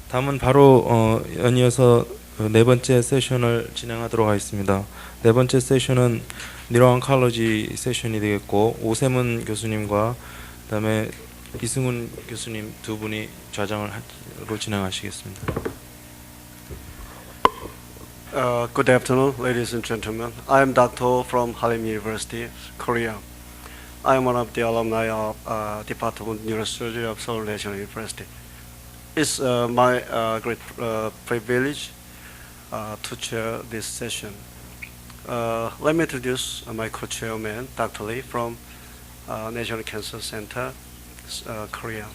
다음은 바로 연이어서 네 번째 세션을 진행하도록 하겠습니다. 네 번째 세션은 뉴로온컬러지 세션이 되겠고, 오세문 교수님과 그다음에 이승훈 교수님 두 분이 좌장으로 진행하시겠습니다. Good afternoon, ladies and gentlemen. I am Dr. from Hallym University, Korea. I am one of the alumni of Department of Neurosurgery of Seoul National University. It's my great privilege to chair this session. Let me introduce my co-chairman, Dr. Lee from National Cancer Center, Korea.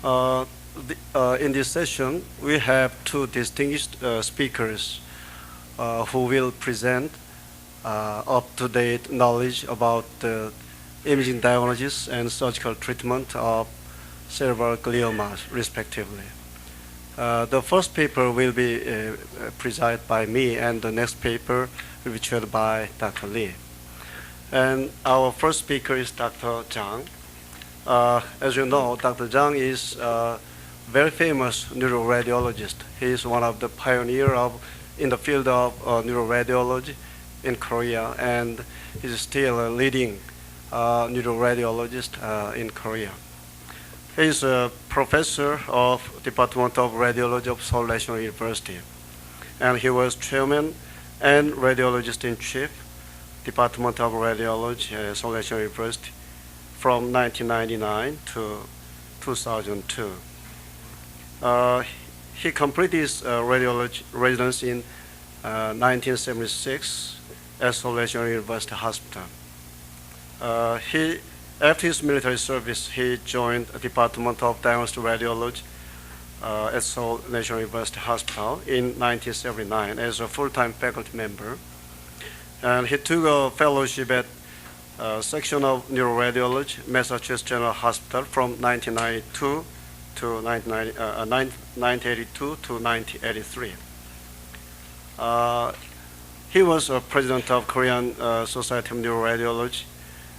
In this session, we have two distinguished speakers who will present up-to-date knowledge about the imaging diagnosis and surgical treatment of cerebral gliomas, respectively. The first paper will be presented by me, and the next paper will be chaired by Dr. Lee. And our first speaker is Dr. Zhang. As you know, Dr. Zhang is a very famous neuroradiologist. He is one of the pioneers in the field of neuroradiology in Korea, and is still a leading neuroradiologist in Korea. He is a professor of Department of Radiology of Seoul National University, and he was chairman and radiologist in chief, Department of Radiology at Seoul National University from 1999 to 2002. He completed his radiology residency in 1976 at Seoul National University Hospital. After his military service, he joined the Department of Diagnostic Radiology at Seoul National University Hospital in 1979 as a full-time faculty member. And he took a fellowship at Section of Neuroradiology, Massachusetts General Hospital from 1982 to 1982 to 1983. He was a president of Korean Society of Neuroradiology,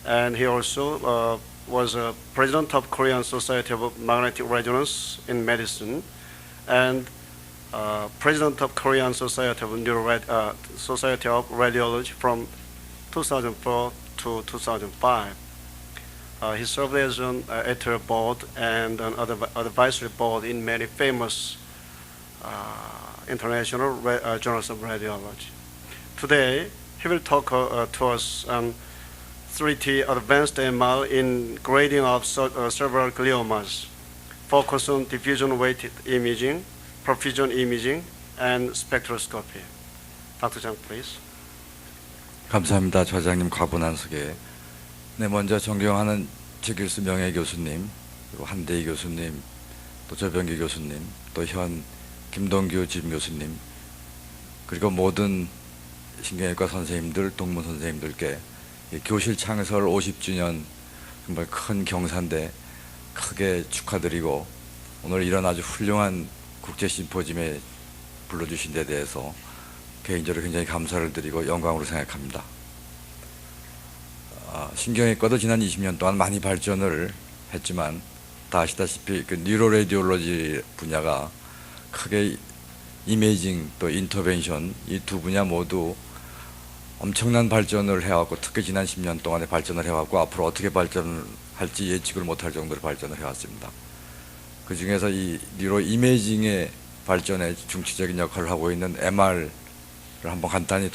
and he also was a president of Korean Society of Magnetic Resonance in Medicine, and president of Korean Society of Society of Radiology from 2004 to 2005. He served as an editorial board and an advisory board in many famous international journals of radiology. Today, he will talk to us on 3T advanced MR in grading of cerebral gliomas, focus on diffusion-weighted imaging, perfusion imaging, and spectroscopy. Dr. Zhang, please. 감사합니다. 좌장님 과분한 소개. 네, 먼저 존경하는 최길수 명예교수님, 그리고 한대희 교수님, 또 조병기 교수님, 또 현 김동규 지임교수님, 그리고 모든 신경외과 선생님들, 동문 선생님들께 교실 창설 50주년 정말 큰 경사인데 크게 축하드리고, 오늘 이런 아주 훌륭한 국제 심포지엄에 불러주신 데 대해서 개인적으로 굉장히 감사를 드리고 영광으로 생각합니다. 신경외과도 지난 20년 동안 많이 발전을 했지만 다 아시다시피 그 뉴로레디올로지 분야가 크게 이메이징 또 인터벤션 이 두 분야 모두 엄청난 발전을 해왔고, 특히 지난 10년 동안에 발전을 해왔고 앞으로 어떻게 발전할지 예측을 못할 정도로 발전을 해왔습니다. 그 중에서 이 뉴로 이메이징의 발전에 중추적인 역할을 하고 있는 MR을 한번 간단히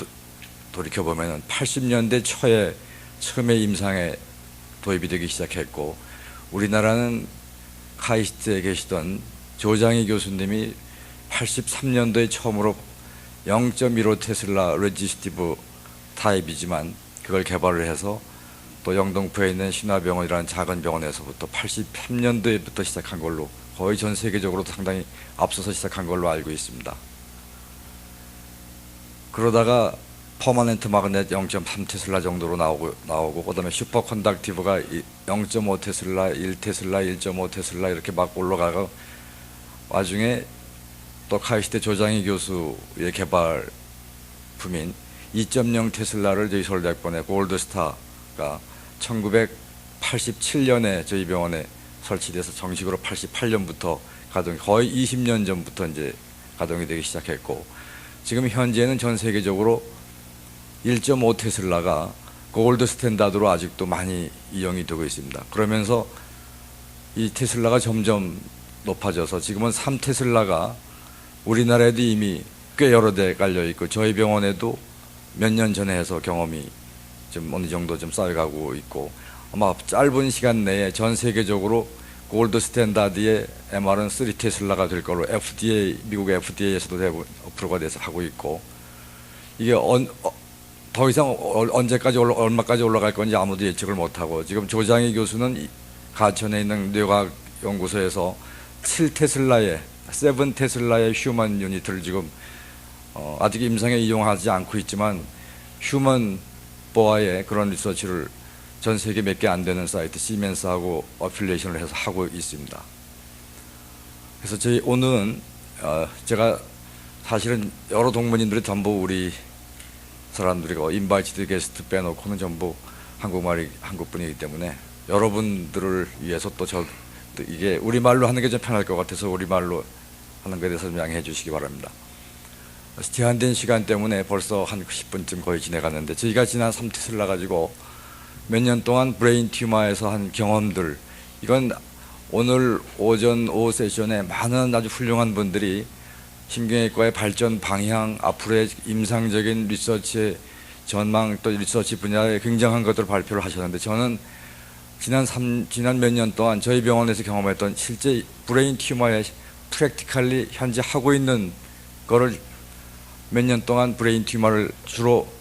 돌이켜보면 80년대 초에 처음에 임상에 도입이 되기 시작했고, 우리나라는 카이스트에 계시던 조장희 교수님이 83년도에 처음으로 0.15 테슬라 레지스티브 타입이지만 그걸 개발을 해서 또 영등포에 있는 신화병원이라는 작은 병원에서부터 83년도에부터 시작한 걸로 거의 전 세계적으로도 상당히 앞서서 시작한 걸로 알고 있습니다. 그러다가 퍼머넨트 마그넷 0.3 테슬라 정도로 나오고 그다음에 슈퍼 컨덕티브가 0.5 테슬라, 1 테슬라, 1.5 테슬라 이렇게 막 올라가고, 와중에 또 카이스트 조장희 교수의 개발품인 2.0 테슬라를 저희 서울대학병원의 골드스타가 1987년에 저희 병원에 설치돼서 정식으로 88년부터 가동 거의 20년 전부터 이제 가동이 되기 시작했고 지금 현재는 전 세계적으로 1.5 테슬라가 골드 스탠다드로 아직도 많이 이용이 되고 있습니다. 그러면서 이 테슬라가 점점 높아져서 지금은 3 테슬라가 우리나라에도 이미 꽤 여러 대 깔려 있고 저희 병원에도 몇 년 전에 해서 경험이 좀 어느 정도 좀 쌓여가고 있고 아마 짧은 시간 내에 전 세계적으로 골드 스탠다드의 MR은 3 테슬라가 될 거로 FDA 미국 FDA에서도 어프로가 돼서 하고 있고 이게 더 이상 언제까지 얼마까지 올라갈 건지 아무도 예측을 못하고 지금 조장희 교수는 가천에 있는 뇌과학 연구소에서 7 테슬라의 휴먼 유닛을 지금 아직 임상에 이용하지 않고 있지만 휴먼 보아의 그런 리서치를 전 세계 몇 개 안 되는 사이트 시멘스하고 어필레이션을 해서 하고 있습니다. 그래서 저희 오늘은 제가 사실은 여러 동문인들이 전부 우리 사람들이고 인바이티드 게스트 빼놓고는 전부 한국분이기 때문에 여러분들을 위해서 또 이게 우리말로 하는 게 좀 편할 것 같아서 우리말로 하는 것에 대해서 좀 양해해 주시기 바랍니다. 제한된 시간 때문에 벌써 한 10분쯤 거의 지나갔는데 저희가 지난 3테슬라 가지고 몇 년 동안 브레인 튜머에서 한 경험들 이건 오늘 오후 세션에 많은 아주 훌륭한 분들이 심경외과의 발전 방향 앞으로의 임상적인 리서치의 전망 또 리서치 분야에 굉장한 것들을 발표를 하셨는데 저는 지난 몇 년 동안 저희 병원에서 경험했던 실제 브레인 튜머에 프랙티컬리 현재 하고 있는 거를 몇 년 동안 브레인 튜머를 주로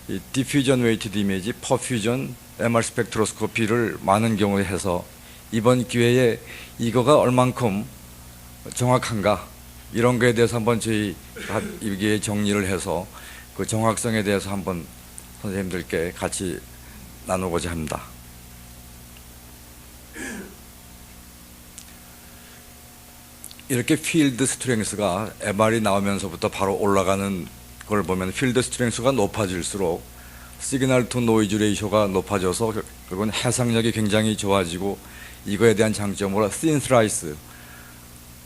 이 디퓨전 웨이티드 이미지, 퍼퓨전, MR 스펙트로스코피를 많은 경우에 해서 이번 기회에 이거가 얼만큼 정확한가 이런 거에 대해서 한번 저희 이게 정리를 해서 그 정확성에 대해서 한번 선생님들께 같이 나누고자 합니다. 이렇게 필드 스트렝스가 MR이 나오면서부터 바로 올라가는 걸 보면 필드 스트렝스가 높아질수록 시그널 투 노이즈 레이쇼가 높아져서 결국은 해상력이 굉장히 좋아지고 이거에 대한 장점으로 씬 슬라이스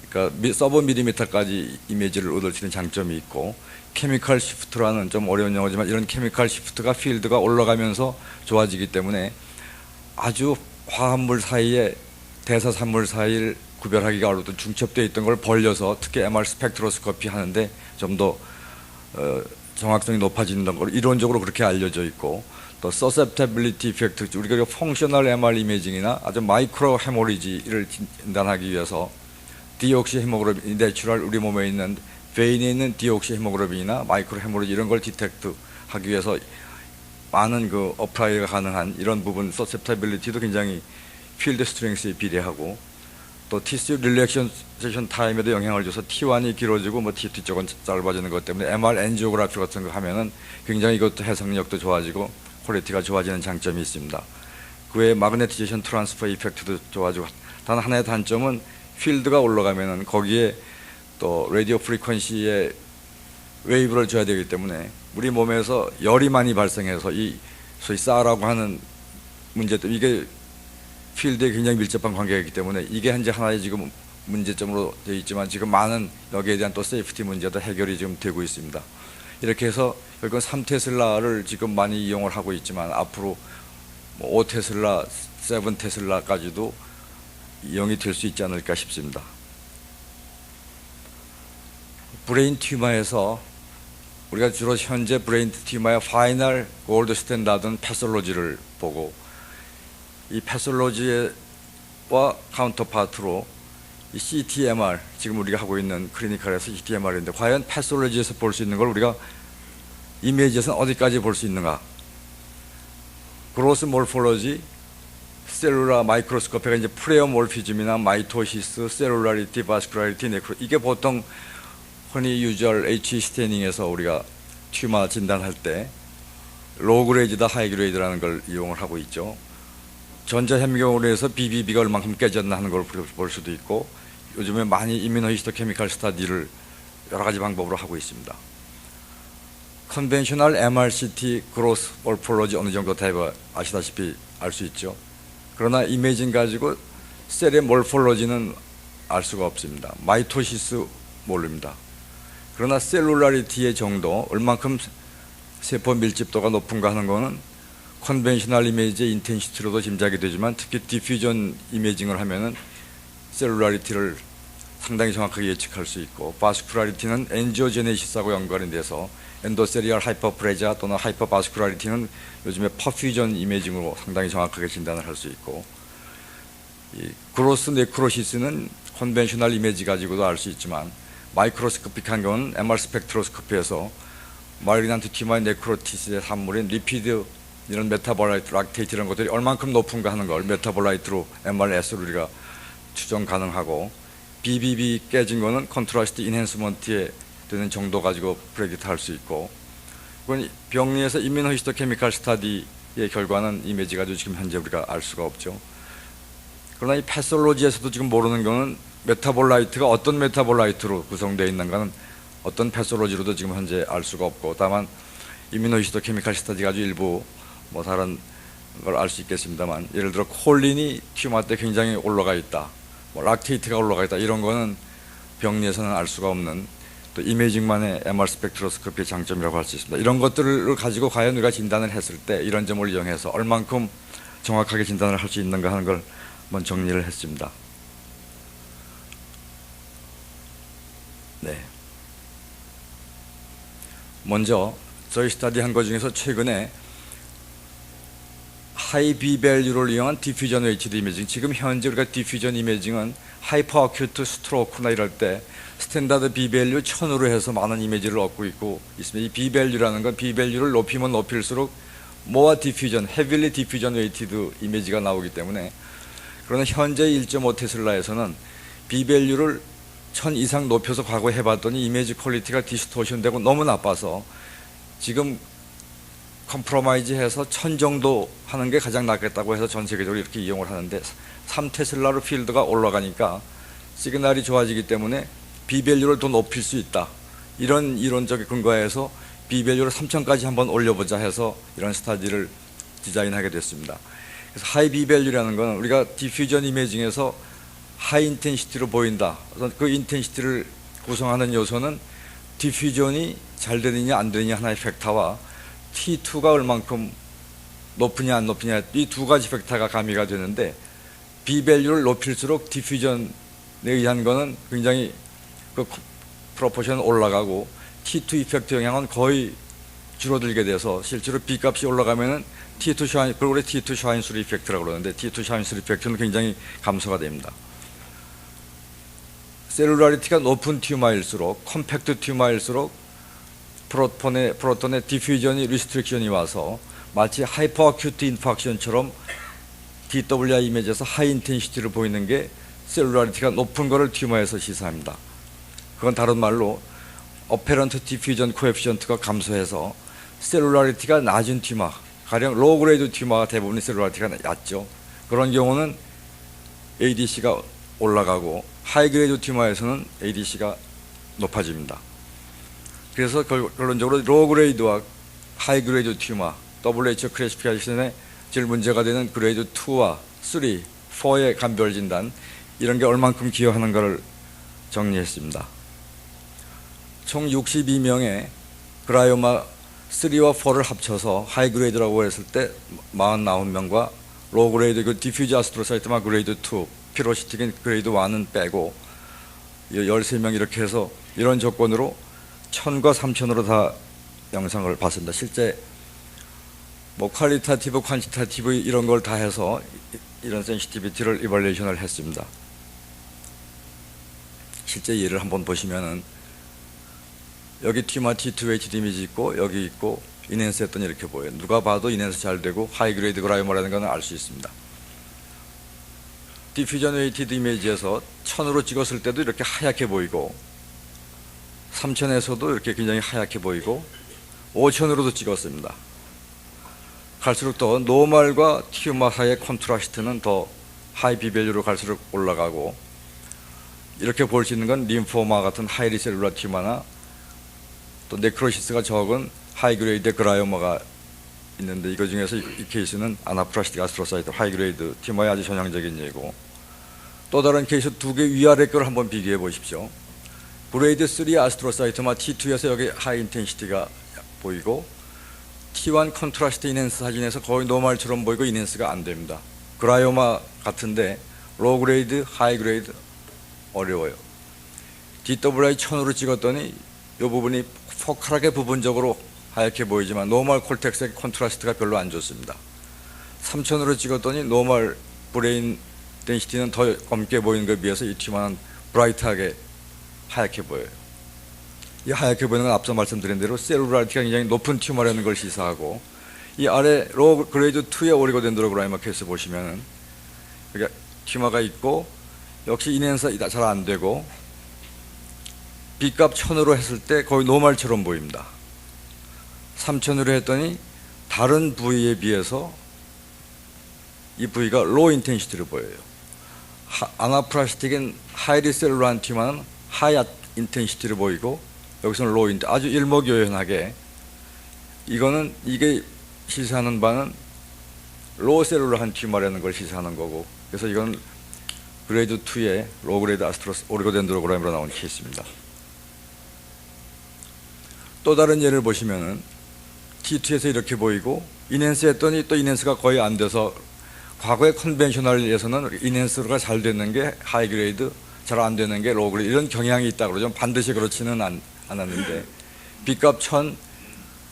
그러니까 서브 밀리미터까지 이미지를 얻을 수 있는 장점이 있고 케미컬 시프트라는 좀 어려운 용어지만 이런 케미컬 시프트가 필드가 올라가면서 좋아지기 때문에 아주 화합물 사이에 대사산물 사이를 구별하기가 어렵던 중첩되어 있던 걸 벌려서 특히 MR 스펙트로스코피 하는데 좀 더 정확성이 높아지는 걸 이론적으로 그렇게 알려져 있고 또 서셉터빌리티 이펙트 우리가 펑셔널 MR 이미징이나 아주 마이크로 헤모리지를 진단하기 위해서 디옥시 헤모글로빈 내추럴 우리 몸에 있는 베인에 있는 디옥시 헤모글로빈이나 마이크로 헤모리지 이런 걸 디텍트 하기 위해서 많은 그 어플라이가 가능한 이런 부분 서셉터빌리티도 굉장히 필드 스트렝스에 비례하고 또 티슈 릴렉션 타임에도 영향을 줘서 T1이 길어지고 뭐 T2 쪽은 짧아지는 것 때문에 MR 엔지오그래피 같은 거 하면은 굉장히 이것도 해상력도 좋아지고 퀄리티가 좋아지는 장점이 있습니다. 그 외에 마그네티제이션 트랜스퍼 이펙트도 좋아지고 단 하나의 단점은 필드가 올라가면은 거기에 또 라디오 프리퀀시에 웨이브를 줘야 되기 때문에 우리 몸에서 열이 많이 발생해서 이 소위 싸라고 하는 문제점 이게 필드에 굉장히 밀접한 관계가 있기 때문에 이게 현재 하나의 지금 문제점으로 되어 있지만 지금 많은 여기에 대한 또 세이프티 문제도 해결이 지금 되고 있습니다. 이렇게 해서 결국은 3테슬라를 지금 많이 이용을 하고 있지만 앞으로 5테슬라, 7테슬라까지도 이용이 될 수 있지 않을까 싶습니다. 브레인 튜머에서 우리가 주로 현재 브레인 튜머의 파이널 골드 스탠다드는 패솔로지를 보고 이 패솔로지와 카운터파트로 이 CTMR 지금 우리가 하고 있는 클리니컬에서 CTMR인데 과연 패솔로지에서 볼 수 있는 걸 우리가 이미지에서는 어디까지 볼 수 있는가? 그로스 몰폴로지, 셀룰라 마이크로스코피가 이제 프레오몰피즘이나 마이토시스, 셀룰라리티, 바스큘라리티, 네크로 이게 보통 흔히 유절 H 스테닝에서 우리가 튜머 진단할 때 로그레이드다 하이그레이드라는 걸 이용을 하고 있죠. 전자현미경으로 해서 BBB가 얼만큼 깨졌나 하는 걸 볼 수도 있고 요즘에 많이 이뮤노히스토케미컬 스타디를 여러 가지 방법으로 하고 있습니다. 컨벤셔널 MRCT 그로스 몰폴로지 어느 정도 대비 아시다시피 알 수 있죠. 그러나 이미징 가지고 셀의 몰폴로지는 알 수가 없습니다. 마이토시스 모릅니다. 그러나 셀룰라리티의 정도, 얼만큼 세포 밀집도가 높은가 하는 거는 컨벤셔널 이미지의 인텐시티로도 짐작이 되지만 특히 디퓨전 이미징을 하면은 셀룰라리티를 상당히 정확하게 예측할 수 있고, 바스쿠라리티는 엔지오제네시스하고 연관이 돼서 엔도세리얼 하이퍼프레자 또는 하이퍼바스쿠라리티는 요즘에 퍼퓨전 이미징으로 상당히 정확하게 진단을 할 수 있고, 이 그로스 네크로시스는 컨벤셔널 이미지 가지고도 알 수 있지만 마이크로스코픽한 경우는 MR 스펙트로스코피에서 마리난트 튜머의 네크로티스의 산물인 리피드 이런 메타볼라이트, 락테이트 이런 것들이 얼만큼 높은가 하는 걸 메타볼라이트로 MRS로 우리가 추정 가능하고, BBB 깨진 거는 컨트라스트 인핸스먼트에 되는 정도 가지고 프레디트 할 수 있고, 그건 병리에서 이뮤노히스토케미칼 스타디의 결과는 이미지 가지고 지금 현재 우리가 알 수가 없죠. 그러나 이 패솔로지에서도 지금 모르는 거는 메타볼라이트가 어떤 메타볼라이트로 구성되어 있는가는 어떤 패솔로지로도 지금 현재 알 수가 없고, 다만 이뮤노히스토케미칼 스타디 가지고 일부 뭐 다른 걸 알 수 있겠습니다만, 예를 들어 콜린이 튜머 때 굉장히 올라가 있다, 뭐 락테이트가 올라가 있다, 이런 거는 병리에서는 알 수가 없는 또 이미징만의 MR 스펙트로스코피의 장점이라고 할 수 있습니다. 이런 것들을 가지고 과연 우리가 진단을 했을 때 이런 점을 이용해서 얼만큼 정확하게 진단을 할 수 있는가 하는 걸 한번 정리를 했습니다. 네. 먼저 저희 스터디 한 것 중에서 최근에 하이 비밸류를 이용한 디퓨전 HD 이미징, 지금 현재 우리가 디퓨전 이미징은 하이퍼 어큐트 스트로크나 이럴 때 스탠다드 비밸류 1000으로 해서 많은 이미지를 얻고 있습니다. 이 비밸류라는 건 비밸류를 높이면 높일수록 모어 디퓨전, 헤빌리 디퓨전 웨이티드 이미지가 나오기 때문에, 그러나 현재 1.5 테슬라에서는 비밸류를 1000 이상 높여서 과거에 해봤더니 이미지 퀄리티가 디스토션 되고 너무 나빠서 지금 컴프로마이즈해서 1000 정도 하는 게 가장 낫겠다고 해서 전 세계적으로 이렇게 이용을 하는데, 3테슬라로 필드가 올라가니까 시그널이 좋아지기 때문에 비밸류를 더 높일 수 있다, 이런 이론적 근거에서 비밸류를 3000까지 한번 올려보자 해서 이런 스타디를 디자인하게 됐습니다. 그래서 하이 비밸류라는 건 우리가 디퓨전 이미징에서 하이 인텐시티로 보인다, 그 인텐시티를 구성하는 요소는 디퓨전이 잘 되느냐 안 되느냐 하나의 팩터와 T2가 얼만큼 높으냐 안 높으냐, 이 두 가지 팩터가 가미가 되는데, 비밸류를 높일수록 디퓨전에 의한 거는 굉장히 그 프로포션 올라가고 T2 이펙트 영향은 거의 줄어들게 돼서 실제로 B 값이 올라가면은 T2 샤인, 그걸 우리 T2 샤인술 이펙트라고 그러는데, T2 샤인술 이펙트는 굉장히 감소가 됩니다. 셀룰라리티가 높은 튜머일수록, 컴팩트 튜머일수록 프로톤의 디퓨전이 리스트릭션이 와서 마치 하이퍼 어큐트 인팍션처럼 DWI 이미지에서 하이 인텐시티를 보이는 게 셀룰라리티가 높은 거를 튜머에서 시사합니다. 그건 다른 말로 어페런트 디퓨전 코에피션트가 감소해서 셀룰라리티가 낮은 튜머, 가령 로우 그레이드 튜머가 대부분 셀룰라리티가 낮죠. 그런 경우는 ADC가 올라가고 하이 그레이드 튜머에서는 ADC가 높아집니다. 그래서 결론적으로 로우 그레이드와 하이 그레이드 튜머, WHO 클래시피케이션에 제일 문제가 되는 그레이드 2와 3, 4의 감별 진단, 이런 게 얼만큼 기여하는가를 정리했습니다. 총 62명의 그라이오마 3와 4를 합쳐서 하이 그레이드라고 했을 때 49명과 로우 그레이드 그 디퓨즈 아스트로사이트마 그레이드 2, 피로시틱인 그레이드 1은 빼고 13명 이렇게 해서 이런 조건으로 1000과 3000으로 다 영상을 봤습니다. 실제 뭐 퀄리타티브, 퀀티타티브 이런 걸 다 해서 이런 센시티비티를 이발레이션을 했습니다. 실제 예를 한번 보시면은 여기 튜머 T2 HD 이미지 있고 여기 있고 인핸스 했더니 이렇게 보여요. 누가 봐도 인핸스 잘 되고 하이 그레이드 그라이오마라는 건 알 수 있습니다. 디퓨전 웨이티드 이미지에서 1000으로 찍었을 때도 이렇게 하얗게 보이고 3000에서도 이렇게 굉장히 하얗게 보이고 5000으로도 찍었습니다. 갈수록 더 노멀과 튜머 사이의 콘트라스트는 더 하이 비밸류로 갈수록 올라가고, 이렇게 볼 수 있는 건 림포마 같은 하이리 셀룰라 튜머나 또 네크로시스가 적은 하이 그레이드 그라이오마가 있는데, 이거 중에서 이 케이스는 아나플라스틱 아스트로사이트 하이 그레이드 튜머의 아주 전형적인 예고, 또 다른 케이스 두 개 위아래 걸 한번 비교해 보십시오. 그레이드 3 아스트로사이트마 T2에서 여기 하이 인텐시티가 보이고 T1 컨트라스트 이넨스 사진에서 거의 노멀처럼 보이고 이넨스가 안 됩니다. 그라이오마 같은데 로우 그레이드, 하이 그레이드 어려워요. DWI 1000으로 찍었더니 이 부분이 포컬하게 부분적으로 하얗게 보이지만 노멀 콜텍스의 컨트라스트가 별로 안 좋습니다. 3000으로 찍었더니 노멀 브레인 덴시티는 더 검게 보이는 것에 비해서 이 튜머는 브라이트하게 하얗게 보여요. 이 하얗게 보이는 건 앞서 말씀드린 대로 셀룰라리티가 굉장히 높은 튜머라는 걸 시사하고, 이 아래 로우 그레이드 2의 오리고덴드로그라이마 케이스 보시면은 여기 튜머가 있고 역시 인핸서 잘 안 되고 B값 1000으로 했을 때 거의 노멀처럼 보입니다. 3000으로 했더니 다른 부위에 비해서 이 부위가 로우 인텐시티를 보여요. 아나플라스틱인 하이리 셀룰라한 튜머는 하이 인텐시티를 보이고 여기서는 로우 인텐, 아주 일목요연하게 이게 시사하는 바는 로우 셀룰라한 튜머라는 걸 시사하는 거고, 그래서 이건 그레이드 2의 로우 그레이드 아스트로스 오리고덴드로그라임으로 나온 케이스입니다. 또 다른 예를 보시면은 T2에서 이렇게 보이고 인핸스 했더니 또 인핸스가 거의 안 돼서, 과거의 컨벤셔널에서는 인핸스가 잘 되는 게 하이 그레이드, 잘 안 되는 게 로우 그레이드, 이런 경향이 있다고 그러죠. 반드시 그렇지는 않았는데 B값 1000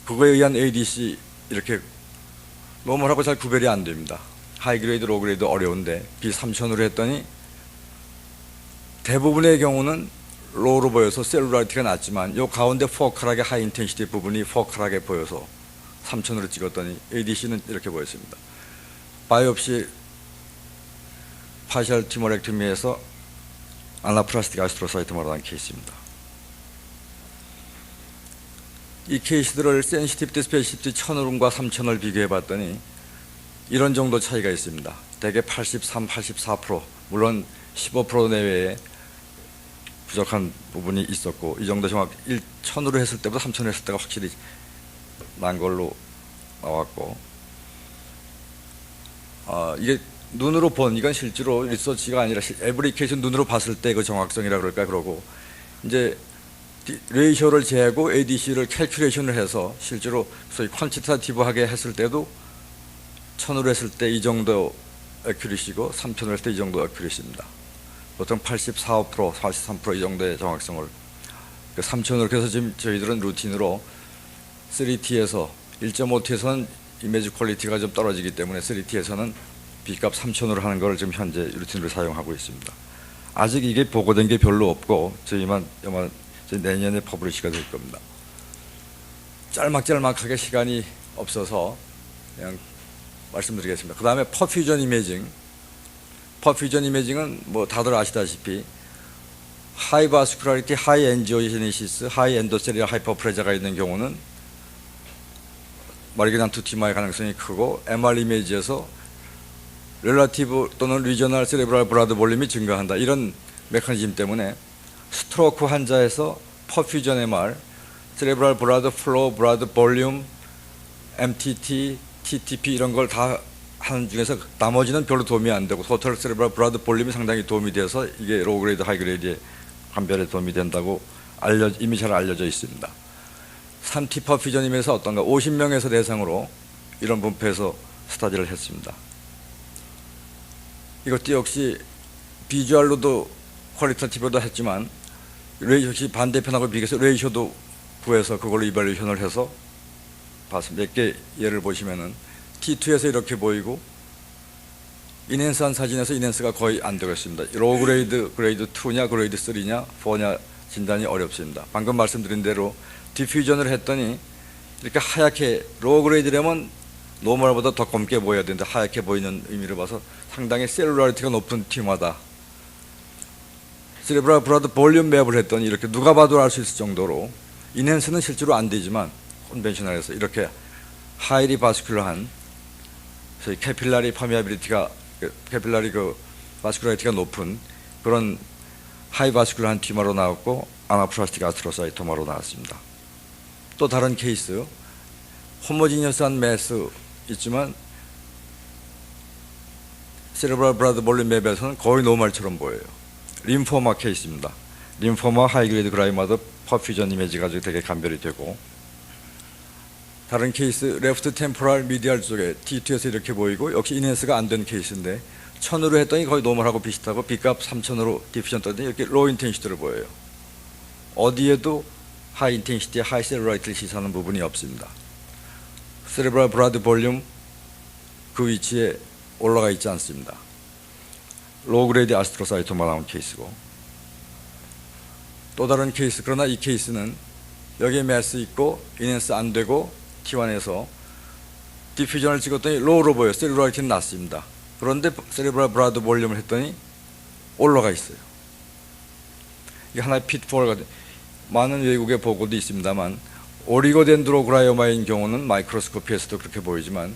그거에 의한 ADC 이렇게 노멀하고 잘 구별이 안 됩니다. 하이 그레이드, 로우 그레이드 어려운데 B 3000으로 했더니 대부분의 경우는 로우로 보여서 셀룰라리티가 낮지만 요 가운데 포컬하게 하이 인텐시티 부분이 포컬하게 보여서 3000으로 찍었더니 ADC는 이렇게 보였습니다. 바이옵시 파셜 티모렉토미에서 아나플라스틱 아스트로사이트마로 한 케이스입니다. 이 케이스들을 센시티비티, 스페시티비티 1000과 3000을 비교해 봤더니 이런 정도 차이가 있습니다. 대개 83, 84%, 물론 15% 내외에 부족한 부분이 있었고, 이 정도 정확 1000으로 했을 때보다 3000으로 했을 때가 확실히 난 걸로 나왔고, 이게 눈으로 본, 이건 실제로 리서치가 아니라 애브리케이션 눈으로 봤을 때 그 정확성이라 그럴까 그러고, 이제 레이쇼를 재고 ADC를 캘큘레이션을 해서 실제로 소위 퀀티타티브하게 했을 때도 1000으로 했을 때 이 정도 어큐리시고 3000으로 했을 때 이 정도 어큐리시입니다. 보통 84%, 83%이 정도의 정확성을 3000으로, 그래서 지금 저희들은 루틴으로 3T에서 1.5T에서는 이미지 퀄리티가 좀 떨어지기 때문에 3T에서는 B값 3000으로 하는 걸 지금 현재 루틴으로 사용하고 있습니다. 아직 이게 보고된 게 별로 없고 저희만 아마 내년에 퍼블리시가 될 겁니다. 짤막짤막하게 시간이 없어서 그냥 말씀드리겠습니다. 그 다음에 퍼퓨전 이미징. 퍼퓨전 이미징은 뭐 다들 아시다시피 하이 바스큘라리티, 하이 엔지오제네시스, 하이 엔도셀리아 하이퍼프레자가 있는 경우는 마리그난 투티마의 가능성이 크고, MR 이미지에서 렐라티브 또는 리저널 세레브랄 블라드 볼륨이 증가한다. 이런 메커니즘 때문에 스트로크 환자에서 퍼퓨전 MR, 세레브랄 블라드 플로우, 블라드 볼륨, MTT, TTP 이런 걸 다 하는 중에서 나머지는 별로 도움이 안 되고, 토탈 세레브랄 블라드 볼륨이 상당히 도움이 돼서 이게 로우 그레이드, 하이 그레이드의 감별에 도움이 된다고 이미 잘 알려져 있습니다. 3T 퍼퓨전임에서 어떤가 50명에서 대상으로 이런 분포에서 스타디를 했습니다. 이것도 역시 비주얼로도 퀄리티티브도 했지만 역시 반대편하고 비교해서 레이쇼도 구해서 그걸로 이발레이션을 해서 봤습니다. 몇 개 예를 보시면은 T2에서 이렇게 보이고, 인핸스한 사진에서 인핸스가 거의 안 되고 있습니다. 로우 그레이드, 그레이드 2냐 그레이드 3냐 4냐 진단이 어렵습니다. 방금 말씀드린 대로 디퓨전을 했더니 이렇게 하얗게, 로우 그레이드라면 노멀보다 더 검게 보여야 되는데 하얗게 보이는 의미를 봐서 상당히 셀룰라리티가 높은 튜머다. 세레브랄 블라드 볼륨 맵을 했더니 이렇게 누가 봐도 알 수 있을 정도로, 인핸스는 실제로 안 되지만 컨벤셔널에서 이렇게 하이리 바스큘러한 저희 캐필라리 퍼미아빌리티가, 캐필라리 바스큘라리티가 높은 그런 하이 바스큘러한 튜머로 나왔고, 아나플라스틱 아스트로사이토마로 나왔습니다. 또 다른 케이스, 호모지니어스한 매스 있지만 세레브랄 브라드 볼륨 맵에서는 거의 노멀처럼 보여요. 림포마 케이스입니다. 림포마, 하이그레이드 그라이마도 퍼퓨전 이미지 가지고 되게 감별이 되고, 다른 케이스 레프트 템포랄 미디알 쪽에 T2에서 이렇게 보이고, 역시 인핸스가 안 된 케이스인데 1000으로 했더니 거의 노멀하고 비슷하고, B값 3000으로 디퓨전 떴더니 이렇게 로우 인텐시티로 보여요. 어디에도 하이 인텐시티, 하이 셀룰라이트를 시사하는 부분이 없습니다. 세레브랄 브라드 볼륨 그 위치에 올라가 있지 않습니다. 로우 그레이드 아스트로사이토마 나온 케이스고, 또 다른 케이스, 그러나 이 케이스는 여기에 매스 있고 인핸스 안 되고 T1에서 디퓨전을 찍었더니 로우로 보여요. 셀룰라이트는 낮습니다. 그런데 세레브랄 브라드 볼륨을 했더니 올라가 있어요. 이게 하나의 핏폴 같은, 많은 외국의 보고도 있습니다만 오리고덴드로그라이오마인 경우는 마이크로스코피에서도 그렇게 보이지만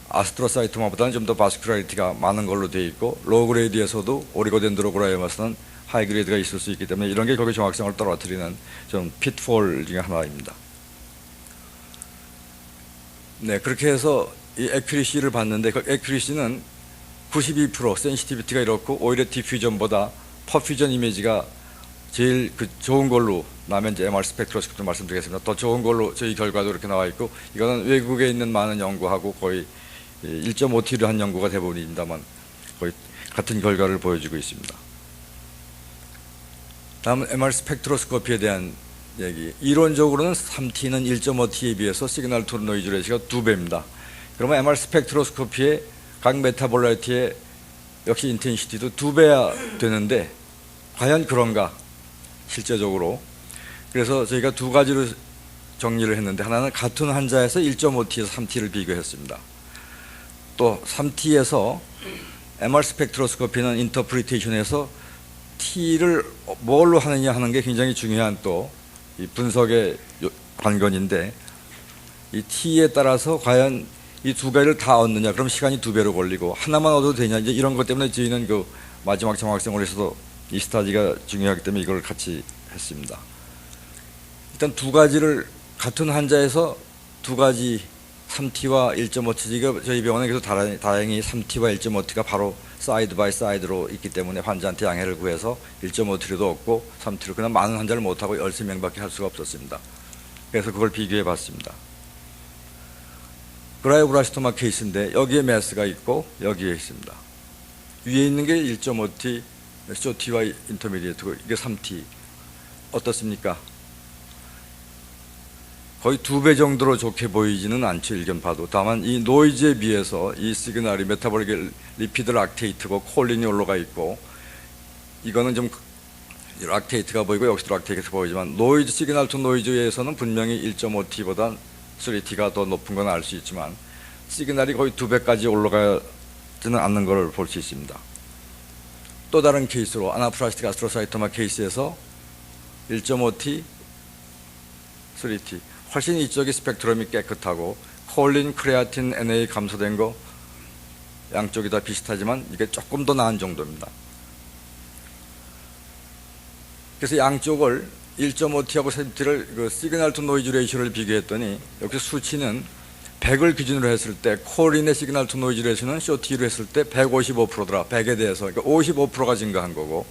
아스트로사이토마보다는 좀 더 바스큘라리티가 많은 걸로 되어 있고, 로우 그레이드에서도 오리고덴드로그라이오마에서는 하이 그레이드가 있을 수 있기 때문에 이런 게 거기 정확성을 떨어뜨리는 좀 핏폴 중에 하나입니다. 네, 그렇게 해서 이 액큐리시를 봤는데, 그 액큐리시는 92% 센시티비티가 이렇고, 오히려 디퓨전보다 퍼퓨전 이미지가 제일 그 좋은 걸로, 나면 이제 MR 스펙트로스코피도 말씀드리겠습니다. 더 좋은 걸로 저희 결과도 이렇게 나와 있고, 이거는 외국에 있는 많은 연구하고 거의 1.5T를 한 연구가 대부분입니다만 거의 같은 결과를 보여주고 있습니다. 다음은 MR 스펙트로스코피에 대한 얘기. 이론적으로는 3T는 1.5T에 비해서 시그널 투 노이즈 레시가 2배입니다. 그러면 MR 스펙트로스코피의 각 메타볼라이트의 역시 인텐시티도 2배야 되는데 과연 그런가? 실제적으로. 그래서 저희가 두 가지로 정리를 했는데, 하나는 같은 환자에서 1.5T에서 3T를 비교했습니다. 또 3T에서 MR 스펙트로스코피는 인터프리테이션에서 T를 뭘로 하느냐 하는 게 굉장히 중요한 또 이 분석의 관건인데, 이 T에 따라서 과연 이 두 가지를 다 얻느냐, 그럼 시간이 2배로 걸리고, 하나만 얻어도 되냐, 이제 이런 것 때문에 저희는 그 마지막 정확성으로서도 이 스타디가 중요하기 때문에 이걸 같이 했습니다. 일단 두 가지를 같은 환자에서 두 가지 3T와 1.5T가 저희 병원에 계속 다행히 3T와 1.5T가 바로 사이드 바이 사이드로 있기 때문에 환자한테 양해를 구해서 1.5T로도 없고 3T로, 그냥 많은 환자를 못하고 13명밖에 할 수가 없었습니다. 그래서 그걸 비교해 봤습니다. 그라이오블라스토마 케이스인데 여기에 매스가 있고 여기에 있습니다. 위에 있는 게 1.5T, 쇼T와 인터미디에이트고 이게 3T. 어떻습니까? 거의 2배 정도로 좋게 보이지는 않죠, 일견 봐도. 다만 이 노이즈에 비해서 이 시그널이 메타볼릭 리피드 락테이트고 콜린이 올라가 있고, 이거는 좀 락테이트가 보이고 여기서도 락테이트가 보이지만, 노이즈 시그널 투 노이즈에서는 분명히 1.5T보다 3T가 더 높은 건 알 수 있지만 시그널이 거의 2배까지 올라가지는 않는 걸 볼 수 있습니다. 또 다른 케이스로 아나플라스틱 아스트로사이토마 케이스에서 1.5T, 3T, 훨씬 이쪽이 스펙트럼이 깨끗하고 콜린, 크레아틴, NA 감소된 거 양쪽이 다 비슷하지만 이게 조금 더 나은 정도입니다. 그래서 양쪽을 1.5T하고 3T를 그 시그널 투 노이즈 레이쇼를 비교했더니, 여기 수치는 100을 기준으로 했을 때 콜린의 시그널 투 노이즈 레이쇼는 쇼T로 했을 때 155%더라. 100에 대해서. 그러니까 55%가 증가한 거고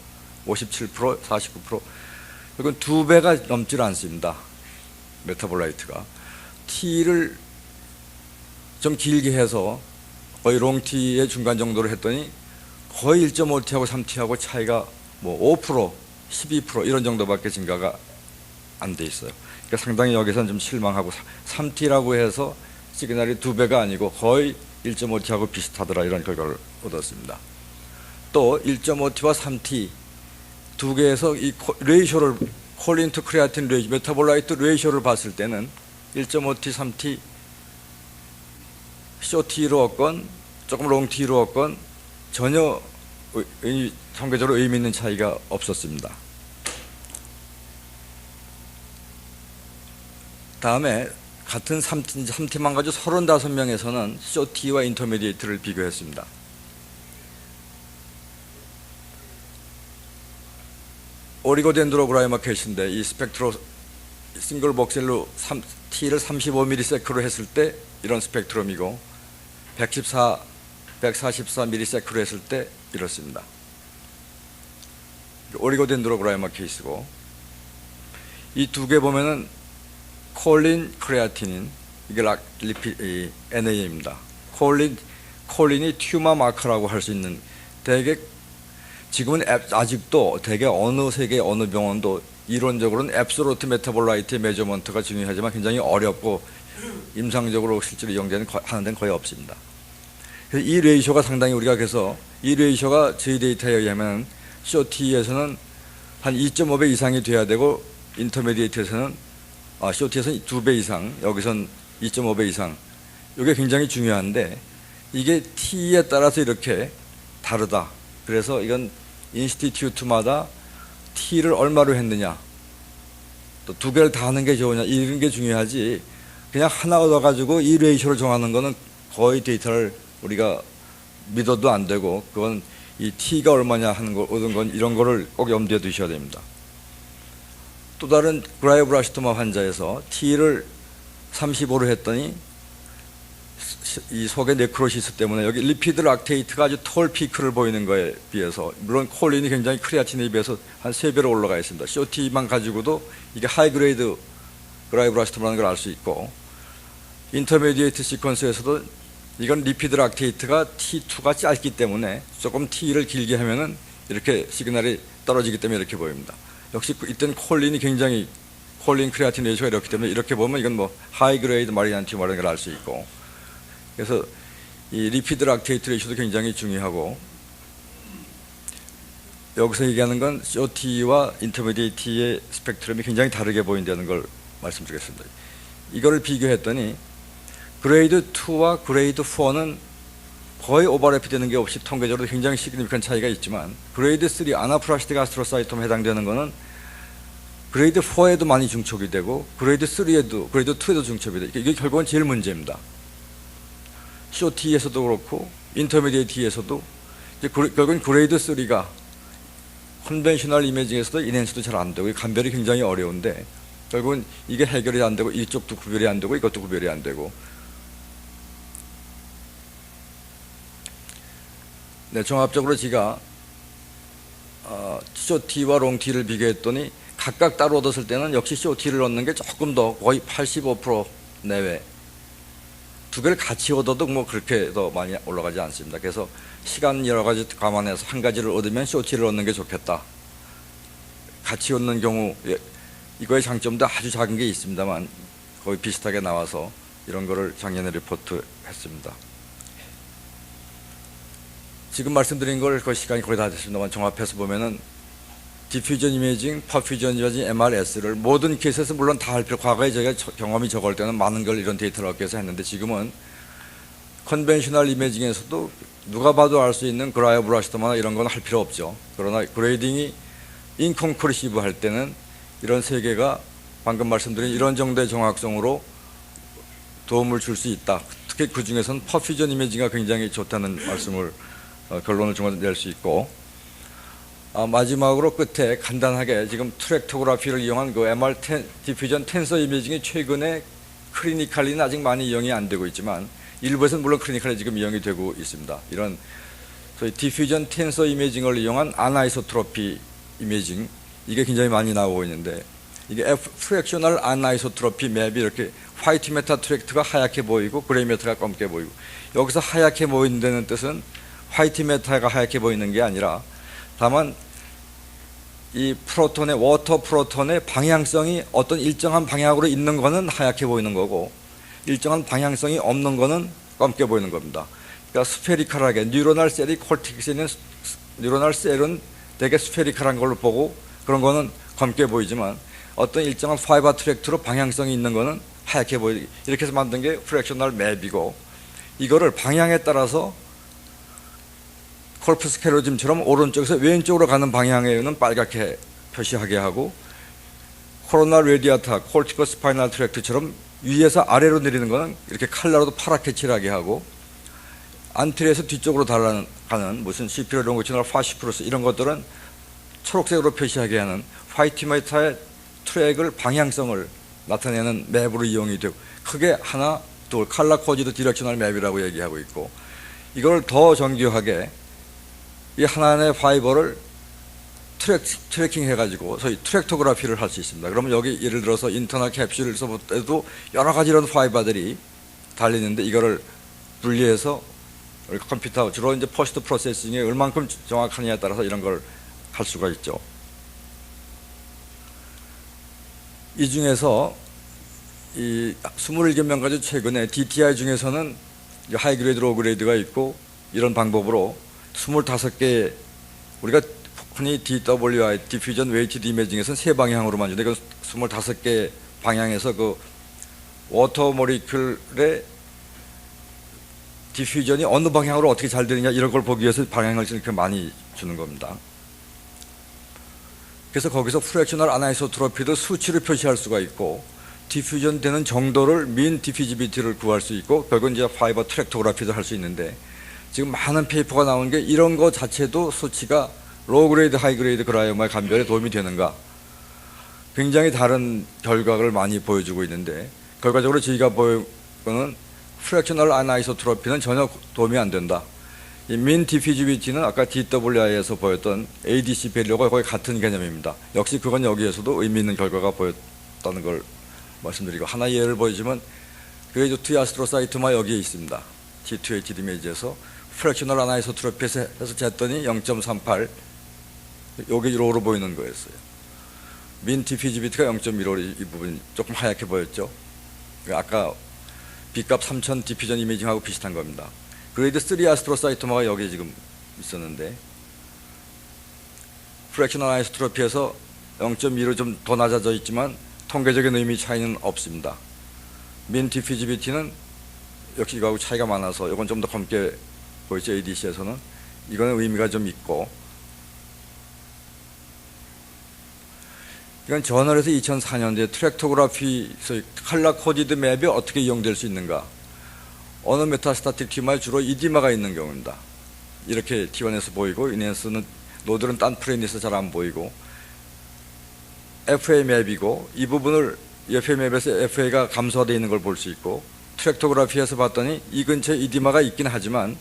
57%, 49%. 이건 2배가 넘질 않습니다. 메타볼라이트가. T를 좀 길게 해서 거의 롱T의 중간 정도로 했더니 거의 1.5T하고 3T하고 차이가 뭐 5%, 12% 이런 정도밖에 증가가 안 돼 있어요. 그러니까 상당히 여기서는 좀 실망하고, 3T라고 해서 시그널이 2배가 아니고 거의 1.5T하고 비슷하더라, 이런 결과를 얻었습니다. 또 1.5T와 3T 두 개에서 이 레이쇼를, 콜린 투 크레아틴 레이쇼, 메타볼라이트 레이쇼를 봤을 때는 1.5T, 3T 쇼T로 얻건 조금 롱T로 얻건 전혀 통계적으로 의미 있는 차이가 없었습니다. 다음에 같은 3T만 가지고 35명에서는 쇼T와 인터미디에이트를 비교했습니다. 오리고덴드로그라이마 케이스인데, 이 스펙트로 싱글 복셀로 T를 35ms로 했을 때 이런 스펙트럼이고, 114 144ms로 했을 때 이렇습니다. 오리고덴드로그라이마 케이스고, 이 두 개 보면은 콜린, 크레아티닌, 이게 NA입니다. 콜린이 튜머 마커라고 할 수 있는, 대개 지금은 아직도 대개 어느 세계 어느 병원도 이론적으로는 앱솔루트 메타볼라이트의 메저먼트가 중요하지만 굉장히 어렵고 임상적으로 실제로 이용되는 하는 데는 거의 없습니다. 그래서 이 레이쇼가 상당히 우리가 그래서 이 레이쇼가 저희 데이터에 의하면 COT에서는 한 2.5배 이상이 돼야 되고 인터미디에이트에서는 COT에서는 2배 이상, 여기선 2.5배 이상. 이게 굉장히 중요한데 이게 T에 따라서 이렇게 다르다. 그래서 이건 인스티튜트마다 T를 얼마로 했느냐, 또 두 개를 다 하는 게 좋으냐, 이런 게 중요하지 그냥 하나 얻어가지고 이 레이쇼를 정하는 거는 거의 데이터를 우리가 믿어도 안 되고, 그건 이 T가 얼마냐 하는 거, 얻은 건 이런 거를 꼭 염두에 두셔야 됩니다. 또 다른 그라이오블라스토마 환자에서 T를 35로 했더니 이 속의 네크로시스 때문에 여기 리피드 락테이트가 아주 톨 피크를 보이는 거에 비해서, 물론 콜린이 굉장히 크레아틴에 비해서 한 3배로 올라가 있습니다. COT만 가지고도 이게 하이그레이드 그라이오블라스토마라는 걸 알 수 있고, 인터미디에이트 시퀀스에서도 이건 리피드 락테이트가 T2가 짧기 때문에 조금 T를 길게 하면은 이렇게 시그널이 떨어지기 때문에 이렇게 보입니다. 역시 이때는 콜린 크레아틴 레이쇼가 이렇기 때문에 이렇게 보면 이건 뭐 하이그레이드 마리안 튜머라는 걸 알 수 있고, 그래서 이 리피드 락테이트 레이쇼도 굉장히 중요하고, 여기서 얘기하는 건 COT와 인터미디에이트의 스펙트럼이 굉장히 다르게 보인다는 걸 말씀드리겠습니다. 이거를 비교했더니 그레이드 2와 그레이드 4는 거의 오버랩이 되는 게 없이 통계적으로 굉장히 시그니피칸 차이가 있지만, 그레이드 3 아나플라스틱 아스트로사이톰에 해당되는 거는 그레이드 4에도 많이 중첩이 되고 그레이드 3에도 그레이드 2에도 중첩이 돼요. 이게 결국은 제일 문제입니다. COT에서도 그렇고 인터미디에이트에서도 결국은 그레이드 3가 컨벤셔널 이미징에서도 인핸스도 잘 안 되고 감별이 굉장히 어려운데, 결국은 이게 해결이 안 되고 이쪽도 구별이 안 되고 이것도 구별이 안 되고. 네, 종합적으로 제가 COT와 롱T를 비교했더니 각각 따로 얻었을 때는 역시 COT를 얻는 게 조금 더 거의 85% 내외. 두 개를 같이 얻어도 뭐 그렇게 더 많이 올라가지 않습니다. 그래서 시간 여러 가지 감안해서 한 가지를 얻으면 COT를 얻는 게 좋겠다. 같이 얻는 경우 이거의 장점도 아주 작은 게 있습니다만 거의 비슷하게 나와서 이런 거를 작년에 리포트했습니다. 지금 말씀드린 걸 거의 시간이 거의 다 됐습니다만 종합해서 보면은 디퓨전 이미징, 퍼퓨전 이미징, MRS를 모든 케이스에서 물론 다 할 필요, 과거에 저희가 경험이 적을 때는 많은 걸 이런 데이터를 얻기 위해서 했는데, 지금은 컨벤셔널 이미징에서도 누가 봐도 알 수 있는 그라이오블라스토마나 이런 건 할 필요 없죠. 그러나 그레이딩이 인컨크루시브 할 때는 이런 세 개가 방금 말씀드린 이런 정도의 정확성으로 도움을 줄 수 있다. 특히 그 중에서는 퍼퓨전 이미징이 굉장히 좋다는 말씀을 결론을 낼 수 있고, 마지막으로 끝에 간단하게 지금 트랙토그라피를 이용한 그 MR 디퓨전 텐서 이미징이 최근에 클리니컬리는 아직 많이 이용이 안 되고 있지만 일부에서는 물론 클리니컬리 지금 이용이 되고 있습니다. 이런 소위 디퓨전 텐서 이미징을 이용한 아나이소트로피 이미징, 이게 굉장히 많이 나오고 있는데, 이게 프랙셔널 아나이소트로피 맵이 이렇게 화이트 메타 트랙트가 하얗게 보이고 그레이 메타가 검게 보이고, 여기서 하얗게 보인다는 뜻은 화이트 메타가 하얗게 보이는 게 아니라 다만 이 프로톤의 워터 프로톤의 방향성이 어떤 일정한 방향으로 있는 거는 하얗게 보이는 거고 일정한 방향성이 없는 거는 검게 보이는 겁니다. 그러니까 스페리컬하게 뉴로널 셀이 콜텍스에 있는 뉴로널 셀은 되게 스페리컬한 걸로 보고 그런 거는 검게 보이지만 어떤 일정한 파이버 트랙트로 방향성이 있는 거는 하얗게 보이고, 이렇게 해서 만든 게 프랙셔널 맵이고, 이거를 방향에 따라서 콜프스 캐로즘처럼 오른쪽에서 왼쪽으로 가는 방향에는 빨갛게 표시하게 하고, 코로나 레디아타, 콜티코 스파이널 트랙트처럼 위에서 아래로 내리는 거는 이렇게 칼라로도 파랗게 칠하게 하고, 안트리에서 뒤쪽으로 가는 무슨 시피로 롱기튜널 파시프로스 이런 것들은 초록색으로 표시하게 하는 화이트 메타의 트랙을 방향성을 나타내는 맵으로 이용이 되고, 크게 하나, 둘, 칼라 코디드 디렉셔널 맵이라고 얘기하고 있고, 이걸 더 정교하게 이 하나의 파이버를 트래킹 해가지고 소위 트랙토그래피를 할 수 있습니다. 그러면 여기 예를 들어서 인터널 캡슐에서부터도 여러 가지 이런 파이버들이 달리는데 이거를 분리해서 컴퓨터 주로 이제 포스트 프로세싱에 얼만큼 정확하느냐에 따라서 이런 걸 할 수가 있죠. 이 중에서 이 27명 가지고 최근에 DTI 중에서는 하이 그레이드, 로 그레이드가 있고 이런 방법으로 25개 우리가 흔히 DWI, 디퓨전 웨이티드 이미징에서는 세 방향으로 만드는데 그 25개 방향에서 그 워터 모리큘의 디퓨전이 어느 방향으로 어떻게 잘 되느냐 이런 걸 보기 위해서 방향을 이렇게 많이 주는 겁니다. 그래서 거기서 프랙셔널 아나이소트로피도 수치를 표시할 수가 있고 디퓨전 되는 정도를 민 디피지비티를 구할 수 있고 결국은 이제 파이버 트랙토그래피도 할 수 있는데 지금 많은 페이퍼가 나온 게 이런 거 자체도 수치가 로우 그레이드, 하이 그레이드 그라이오마의 감별에 도움이 되는가 굉장히 다른 결과를 많이 보여주고 있는데 결과적으로 저희가 보여는 프랙셔널 아나이소트로피는 전혀 도움이 안 된다. 이 민 디피지비티는 아까 DWI에서 보였던 ADC 밸류가 거의 같은 개념입니다. 역시 그건 여기에서도 의미 있는 결과가 보였다는 걸 말씀드리고 하나 예를 보여주면 그레이드 2 아스트로사이트마 여기에 있습니다. T2HD 이미지에서 프랙셔널 아나이소트로피에서 해서 쟀더니 0.38 여기 로우로 보이는 거였어요. 민 디피지비티가 0.15 이 부분이 조금 하얗게 보였죠. 아까 B값 3000 디퓨전 이미징하고 비슷한 겁니다. 그레이드 3 아스트로사이토마가 여기 지금 있었는데 프랙셔널 아이소트로피에서 0.2로 좀 더 낮아져 있지만 통계적인 의미 차이는 없습니다. 민 디피지비티는 역시 이거하고 차이가 많아서 이건 좀 더 검게 보이죠. ADC에서는 이거는 의미가 좀 있고 이건 저널에서 2004년도에 트랙토그래피 컬러 코디드 맵이 어떻게 이용될 수 있는가 어느 메타스타틱 튜머에 주로 이디마가 있는 경우입니다. 이렇게 T1에서 보이고 이네스는 노들은 딴 프레임에서 잘 안 보이고 FA 맵이고 이 부분을 FA 맵에서 FA가 감소되어 있는 걸 볼 수 있고 트랙토그래피에서 봤더니 이 근처에 이디마가 있긴 하지만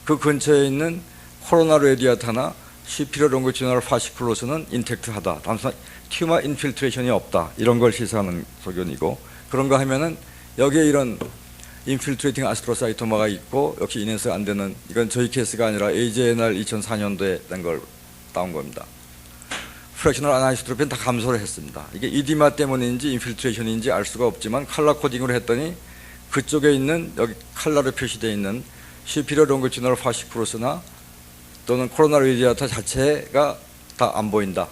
그 근처에 있는 코로나 레디아타나 시피리어 롱기튜디널 파시큘로스는 인텍트하다. 단순한 튜머 인필트레이션이 없다. 이런 걸 시사하는 소견이고 그런가 하면은 여기에 이런 인필트레이팅 아스트로사이토마가 있고 역시 이네스 안 되는 이건 저희 케이스가 아니라 AJNR 2004년도에 된 걸 따온 겁니다. 프랙셔널 아나이소트로피는 다 감소를 했습니다. 이게 이디마 때문인지 인필트레이션인지 알 수가 없지만 컬러 코딩을 했더니 그쪽에 있는 여기 컬러로 표시되어 있는 시피리어 롱기튜디널 파시큘로스나 또는 코로나 레디아타 자체가 다 안 보인다.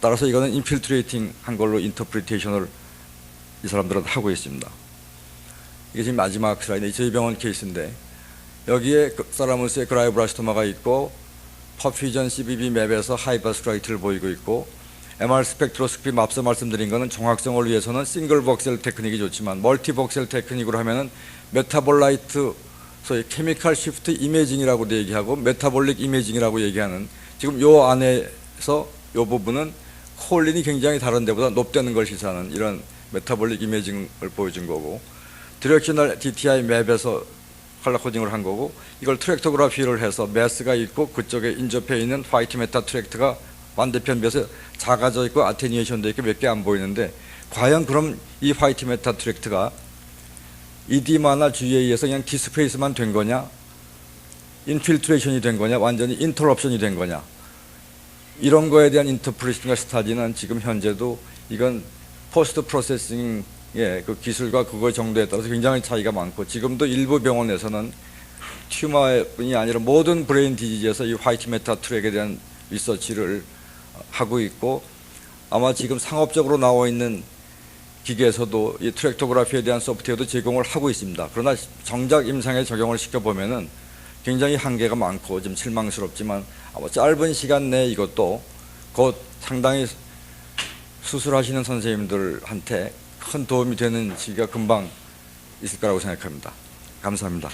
따라서 이거는 인필트레이팅 한 걸로 인터프리테이션을 이 사람들은 하고 있습니다. 이게 지금 마지막 슬라이드 저희 병원 케이스인데 여기에 사라무스의 그라이오블라스토마가 있고 퍼퓨전 CBB 맵에서 하이바스트라이트를 보이고 있고 MR 스펙트로스코피 앞서 말씀드린 거는 정확성을 위해서는 싱글 복셀 테크닉이 좋지만 멀티 복셀 테크닉으로 하면은 메타볼라이트 소위 케미칼 시프트 이미징이라고 얘기하고 메타볼릭 이미징이라고 얘기하는 지금 요 안에서 요 부분은 콜린이 굉장히 다른 데보다 높다는 걸 시사하는 이런 메타볼릭 이미징을 보여준 거고 디렉셔널 DTI 맵에서 컬러 코딩을 한 거고 이걸 트랙토그래피를 해서 매스가 있고 그쪽에 인접해 있는 화이트 메타 트랙트가 반대편 볕에 작아져 있고 아테니에이션도 있고 몇 개 안 보이는데 과연 그럼 이 화이트 메타 트랙트가 이디마나 GA에서 그냥 디스페이스만 된 거냐 인필트레이션이 된 거냐 완전히 인터럽션이 된 거냐 이런 거에 대한 인터프리팅과 스타디는 지금 현재도 이건 포스트 프로세싱의 그 기술과 그거 정도에 따라서 굉장히 차이가 많고 지금도 일부 병원에서는 튜머뿐이 아니라 모든 브레인 디지즈에서 이 화이트 메타 트랙에 대한 리서치를 하고 있고 아마 지금 상업적으로 나와 있는 기계에서도 이 트랙토그래피에 대한 소프트웨어도 제공을 하고 있습니다. 그러나 정작 임상에 적용을 시켜보면은 굉장히 한계가 많고 좀 실망스럽지만 아마 짧은 시간 내에 이것도 곧 상당히 수술하시는 선생님들한테 큰 도움이 되는 시기가 금방 있을 거라고 생각합니다. 감사합니다.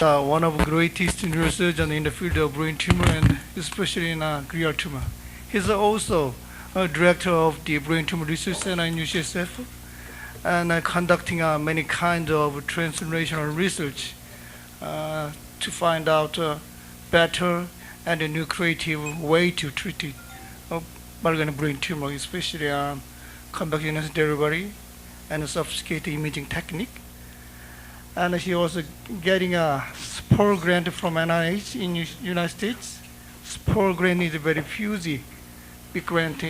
One of the greatest neurosurgeons in the field of brain tumor and especially in glial tumor. He's also a director of the Brain Tumor Research Center in UCSF and conducting many kinds of translational research to find out better and a new creative way to treat it, malignant brain tumor, especially convex delivery and sophisticated imaging technique. And he was getting a SPOR grant from NIH in United States. SPOR grant is a very huge big grant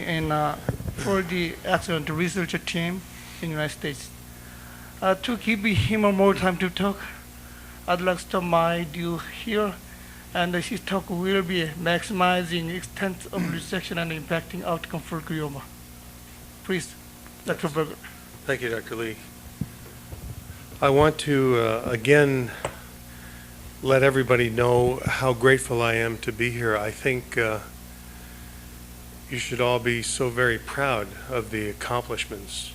for the excellent research team in United States. To give him more time to talk, I'd like to stop my due here, and his talk will be maximizing extent of resection and impacting outcome for glioma. Please, Dr. Berger. Thank you, Dr. Lee. I want to again let everybody know how grateful I am to be here. I think you should all be so very proud of the accomplishments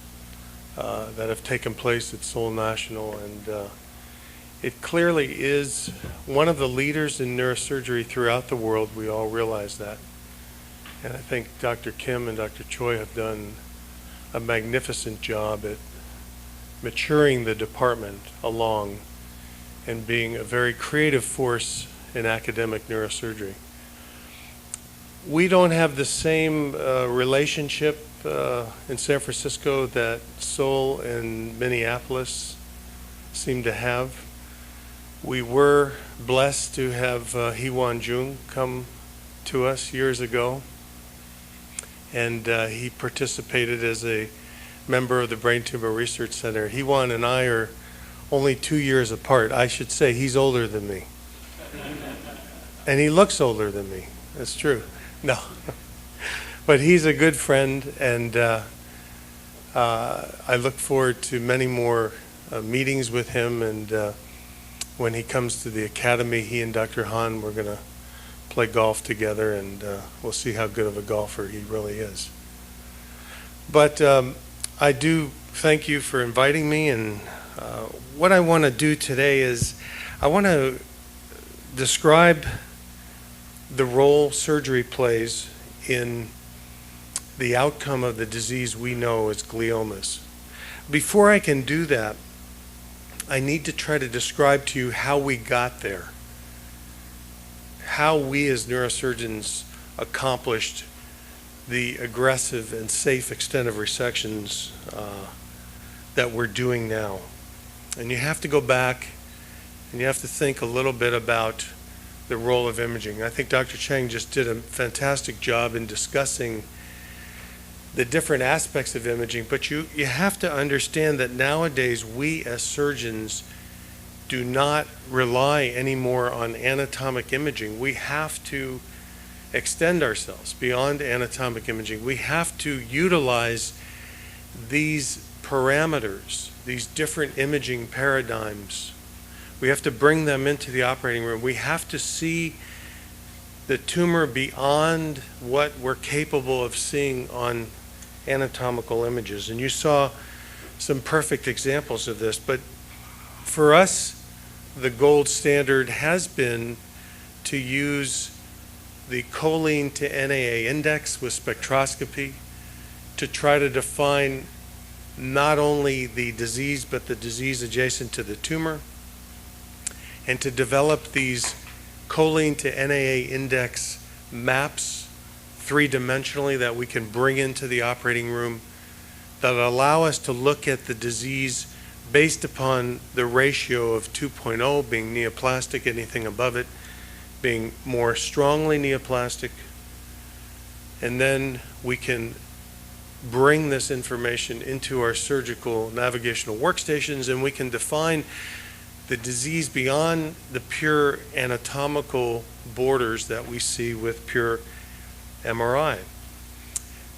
that have taken place at Seoul National, and it clearly is one of the leaders in neurosurgery throughout the world. We all realize that. And I think Dr. Kim and Dr. Choi have done a magnificent job at maturing the department along and being a very creative force in academic neurosurgery. We don't have the same relationship in San Francisco that Seoul and Minneapolis seem to have. We were blessed to have Hee-Wan Jung come to us years ago, and he participated as a member of the Brain Tumor Research Center. Hee-Wan and I are only 2 years apart. I should say he's older than me. And he looks older than me. That's true. No. But he's a good friend, and I look forward to many more meetings with him, and when he comes to the academy, he and Dr. Han, we're going to play golf together, and we'll see how good of a golfer he really is. But I do thank you for inviting me, and what I want to do today is I want to describe the role surgery plays in the outcome of the disease we know as gliomas. Before I can do that, I need to try to describe to you how we got there, how we as neurosurgeons accomplished the aggressive and safe extent of resections that we're doing now. And you have to go back and you have to think a little bit about the role of imaging. I think Dr. Chang just did a fantastic job in discussing the different aspects of imaging, but you have to understand that nowadays we as surgeons do not rely anymore on anatomic imaging. We have to extend ourselves beyond anatomic imaging. We have to utilize these parameters, these different imaging paradigms. We have to bring them into the operating room. We have to see the tumor beyond what we're capable of seeing on anatomical images. And you saw some perfect examples of this, but for us, the gold standard has been to use the choline to NAA index with spectroscopy to try to define not only the disease, but the disease adjacent to the tumor, and to develop these choline to NAA index maps three-dimensionally that we can bring into the operating room that allow us to look at the disease based upon the ratio of 2.0 being neoplastic, anything above it being more strongly neoplastic. And then we can bring this information into our surgical navigational workstations, and we can define the disease beyond the pure anatomical borders that we see with pure MRI.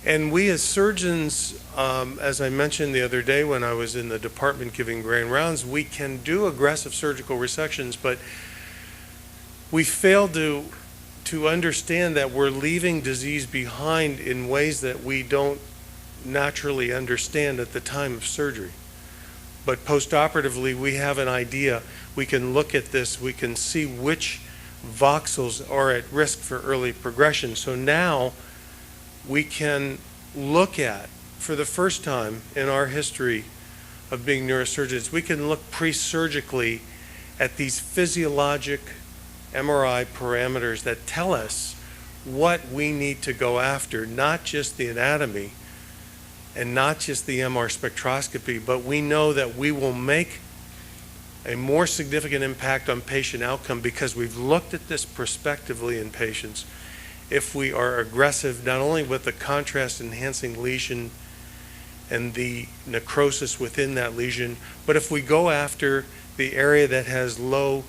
And we as surgeons, as I mentioned the other day when I was in the department giving grand rounds, we can do aggressive surgical resections, but we fail to understand that we're leaving disease behind in ways that we don't naturally understand at the time of surgery. But postoperatively, we have an idea. We can look at this. We can see which voxels are at risk for early progression. So now we can look at, for the first time in our history of being neurosurgeons, we can look pre-surgically at these physiologic MRI parameters that tell us what we need to go after, not just the anatomy and not just the MR spectroscopy, but we know that we will make a more significant impact on patient outcome because we've looked at this prospectively in patients if we are aggressive not only with the contrast enhancing lesion and the necrosis within that lesion, but if we go after the area that has low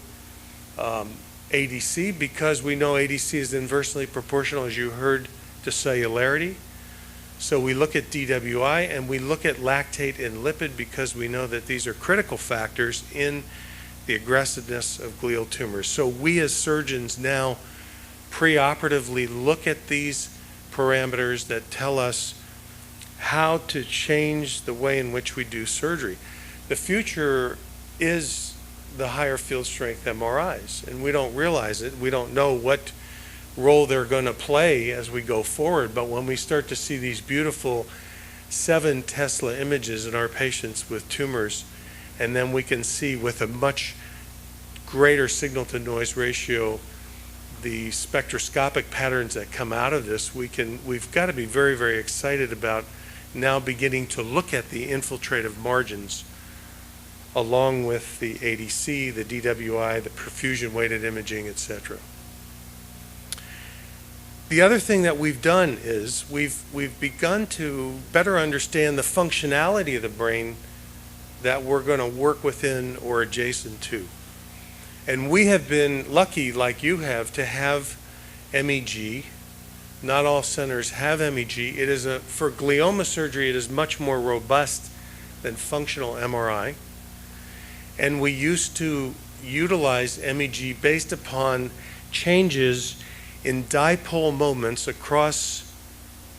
ADC, because we know ADC is inversely proportional, as you heard, to cellularity. So we look at DWI and we look at lactate and lipid because we know that these are critical factors in the aggressiveness of glial tumors. So we as surgeons now preoperatively look at these parameters that tell us how to change the way in which we do surgery. The future is the higher field strength MRIs, and we don't realize it. We don't know what role they're going to play as we go forward, but when we start to see these beautiful 7 Tesla images in our patients with tumors, and then we can see with a much greater signal to noise ratio the spectroscopic patterns that come out of this, we've got to be very, very excited about now beginning to look at the infiltrative margins along with the ADC, the DWI, the perfusion weighted imaging, etc. The other thing that we've done is we've begun to better understand the functionality of the brain that we're going to work within or adjacent to. And we have been lucky, like you have, to have MEG. Not all centers have MEG. It is for glioma surgery, it is much more robust than functional MRI. And we used to utilize MEG based upon changes in dipole moments across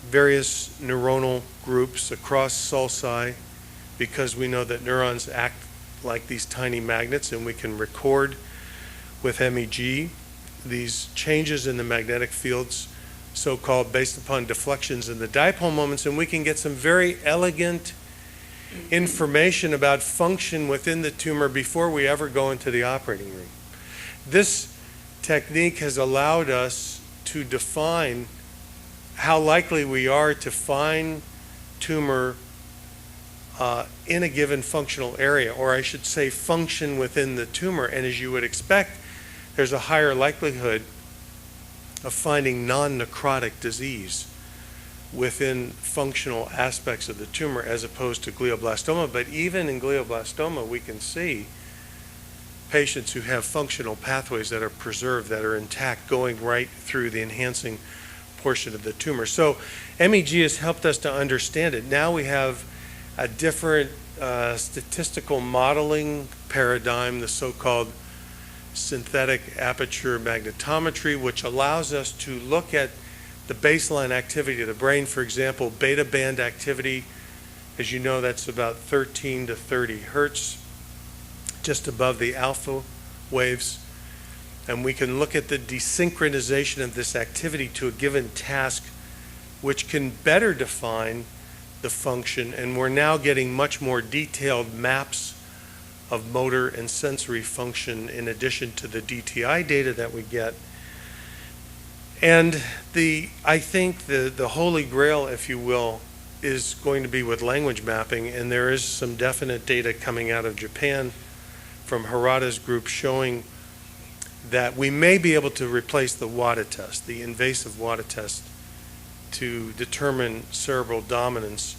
various neuronal groups, across sulci, because we know that neurons act like these tiny magnets, and we can record with MEG these changes in the magnetic fields, so-called based upon deflections in the dipole moments, and we can get some very elegant information about function within the tumor before we ever go into the operating room. This technique has allowed us to define how likely we are to find tumor in a given functional area, or I should say function within the tumor. And as you would expect, there's a higher likelihood of finding non-necrotic disease within functional aspects of the tumor as opposed to glioblastoma. But even in glioblastoma, we can see patients who have functional pathways that are preserved, that are intact, going right through the enhancing portion of the tumor. So MEG has helped us to understand it. Now we have a different statistical modeling paradigm, the so-called synthetic aperture magnetometry, which allows us to look at the baseline activity of the brain. For example, beta band activity, as you know, that's about 13 to 30 hertz, just above the alpha waves. And we can look at the desynchronization of this activity to a given task, which can better define the function. And we're now getting much more detailed maps of motor and sensory function in addition to the DTI data that we get. And I think the holy grail, if you will, is going to be with language mapping, and there is some definite data coming out of Japan from Harada's group showing that we may be able to replace the WADA test, the invasive WADA test, to determine cerebral dominance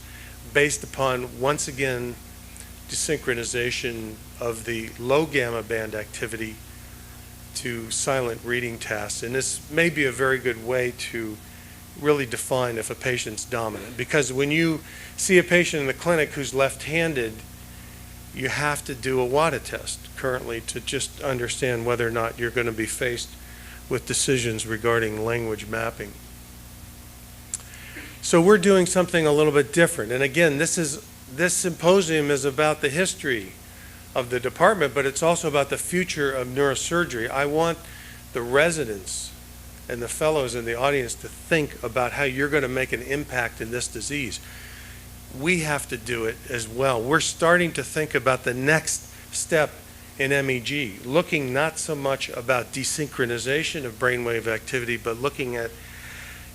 based upon, once again, desynchronization of the low gamma band activity to silent reading tasks. And this may be a very good way to really define if a patient's dominant. Because when you see a patient in the clinic who's left-handed, you have to do a WADA test currently to just understand whether or not you're going to be faced with decisions regarding language mapping. So we're doing something a little bit different. And again, this symposium is about the history of the department, but it's also about the future of neurosurgery. I want the residents and the fellows in the audience to think about how you're going to make an impact in this disease. We have to do it as well. We're starting to think about the next step in MEG, looking not so much about desynchronization of brainwave activity, but looking at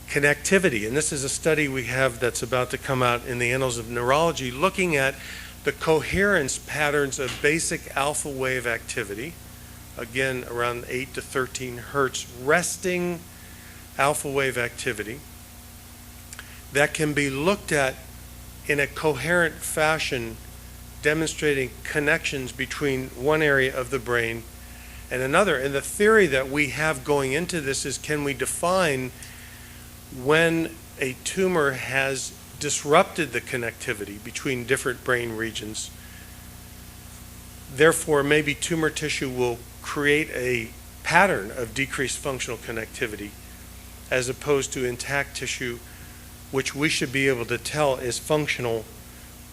connectivity. And this is a study we have that's about to come out in the Annals of Neurology, looking at the coherence patterns of basic alpha wave activity, again around 8 to 13 hertz, resting alpha wave activity that can be looked at in a coherent fashion, demonstrating connections between one area of the brain and another. And the theory that we have going into this is, can we define when a tumor has disrupted the connectivity between different brain regions? Therefore, maybe tumor tissue will create a pattern of decreased functional connectivity as opposed to intact tissue, which we should be able to tell is functional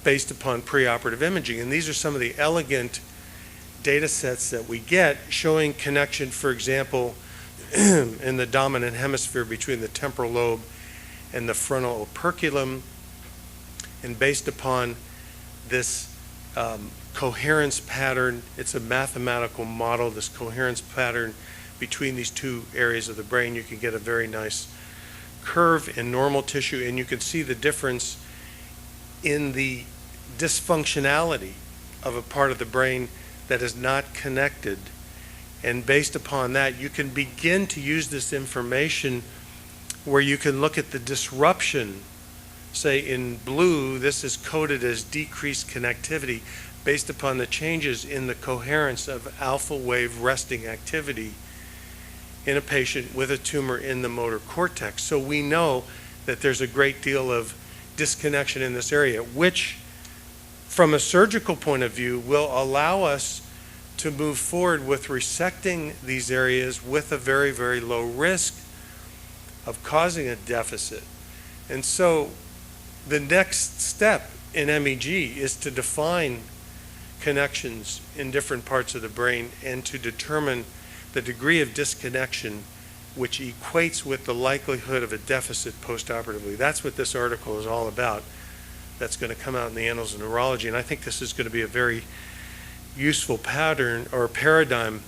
based upon preoperative imaging. And these are some of the elegant data sets that we get showing connection, for example, in the dominant hemisphere between the temporal lobe and the frontal operculum. And based upon this coherence pattern, it's a mathematical model, this coherence pattern between these two areas of the brain, you can get a very nice curve in normal tissue, and you can see the difference in the dysfunctionality of a part of the brain that is not connected. And based upon that, you can begin to use this information where you can look at the disruption. Say in blue, this is coded as decreased connectivity based upon the changes in the coherence of alpha wave resting activity in a patient with a tumor in the motor cortex. So we know that there's a great deal of disconnection in this area, which from a surgical point of view will allow us to move forward with resecting these areas with a very, very low risk of causing a deficit. And so the next step in MEG is to define connections in different parts of the brain and to determine the degree of disconnection which equates with the likelihood of a deficit postoperatively. That's what this article is all about. That's going to come out in the Annals of Neurology, and I think this is going to be a very useful pattern or paradigm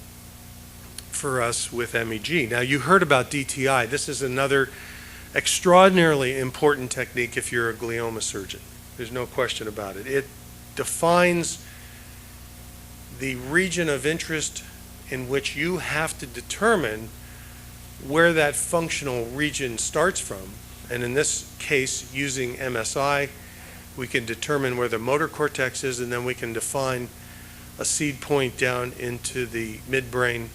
for us with MEG. Now, you heard about DTI. This is another extraordinarily important technique if you're a glioma surgeon. There's no question about it. It defines the region of interest in which you have to determine where that functional region starts from. And in this case, using MSI, we can determine where the motor cortex is, and then we can define a seed point down into the midbrain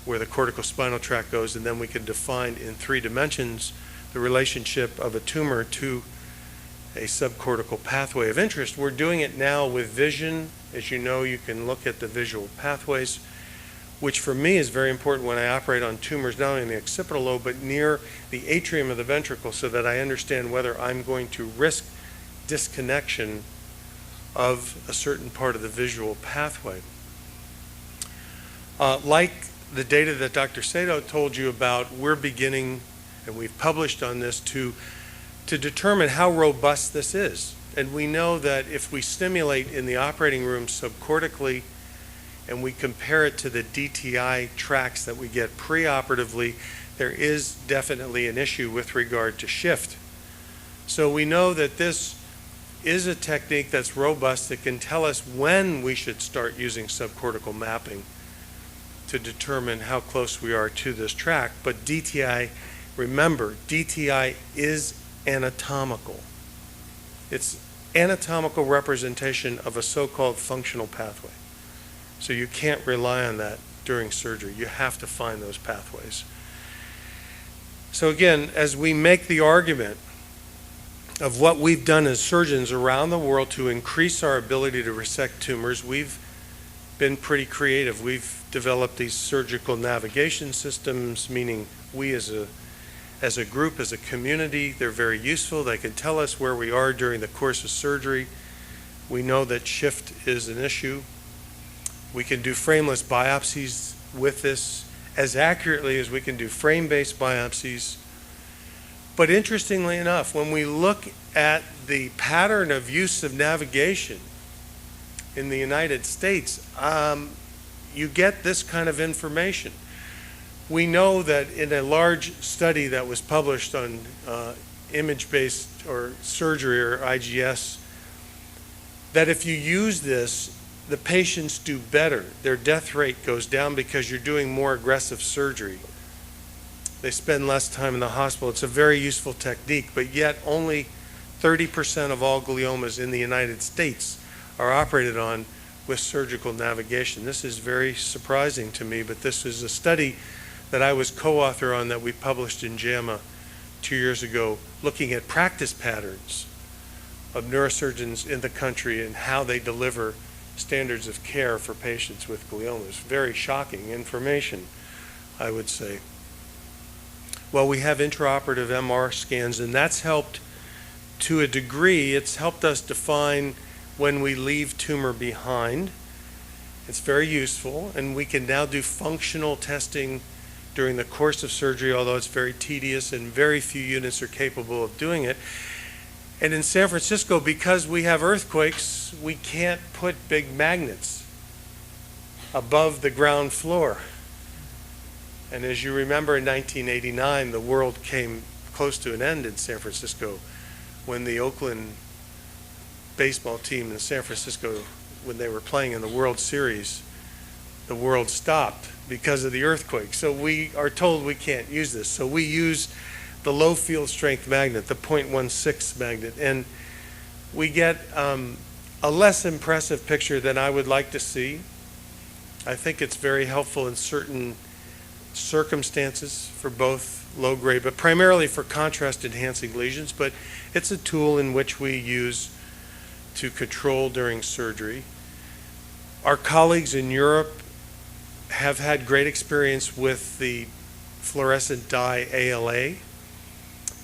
where the corticospinal tract goes, and then we can define in 3 dimensions the relationship of a tumor to a subcortical pathway of interest. We're doing it now with vision. As you know, you can look at the visual pathways, which for me is very important when I operate on tumors, not only in the occipital lobe, but near the atrium of the ventricle, so that I understand whether I'm going to risk disconnection of a certain part of the visual pathway. Like the data that Dr. Sato told you about, we're beginning, and we've published on this, to determine how robust this is. And we know that if we stimulate in the operating room subcortically and we compare it to the DTI tracks that we get preoperatively, there is definitely an issue with regard to shift. So we know that this is a technique that's robust that can tell us when we should start using subcortical mapping to determine how close we are to this track. But DTI, remember, DTI is anatomical. It's anatomical representation of a so-called functional pathway. So you can't rely on that during surgery. You have to find those pathways. So again, as we make the argument of what we've done as surgeons around the world to increase our ability to resect tumors, we've been pretty creative. We've developed these surgical navigation systems, meaning we as a group, as a community, they're very useful. They can tell us where we are during the course of surgery. We know that shift is an issue. We can do frameless biopsies with this as accurately as we can do frame-based biopsies. But interestingly enough, when we look at the pattern of use of navigation in the United States, you get this kind of information. We know that in a large study that was published on image-based or surgery or IGS, that if you use this, the patients do better. Their death rate goes down because you're doing more aggressive surgery. They spend less time in the hospital. It's a very useful technique, but yet only 30% of all gliomas in the United States are operated on with surgical navigation. This is very surprising to me, but this is a study that I was co-author on that we published in JAMA 2 years ago, looking at practice patterns of neurosurgeons in the country and how they deliver standards of care for patients with gliomas. Very shocking information, I would say. Well, we have intraoperative MR scans, and that's helped to a degree. It's helped us define when we leave tumor behind. It's very useful, and we can now do functional testing during the course of surgery, although it's very tedious and very few units are capable of doing it. And in San Francisco, because we have earthquakes, we can't put big magnets above the ground floor. And as you remember, in 1989, the world came close to an end in San Francisco when the Oakland baseball team in San Francisco, when they were playing in the World Series, the world stopped because of the earthquake. So we are told we can't use this. So we use the low field strength magnet, the 0.16 magnet, and we get a less impressive picture than I would like to see. I think it's very helpful in certain circumstances for both low grade, but primarily for contrast enhancing lesions, but it's a tool in which we use to control during surgery. Our colleagues in Europe have had great experience with the fluorescent dye ALA.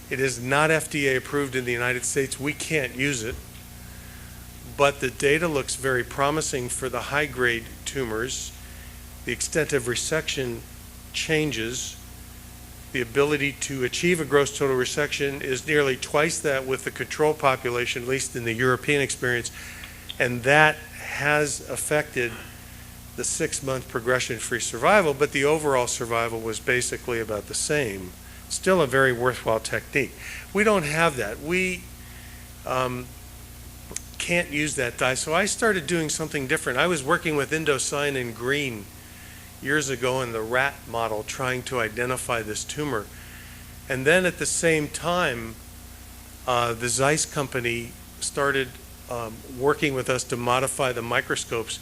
It is not FDA approved in the United States. We can't use it, but the data looks very promising for the high-grade tumors. The extent of resection changes. The ability to achieve a gross total resection is nearly twice that with the control population, at least in the European experience, and that has affected the 6-month progression-free survival, but the overall survival was basically about the same. Still a very worthwhile technique. We don't have that. We can't use that dye, so I started doing something different. I was working with indocyanine green years ago in the rat model trying to identify this tumor. And then at the same time, the Zeiss company started working with us to modify the microscopes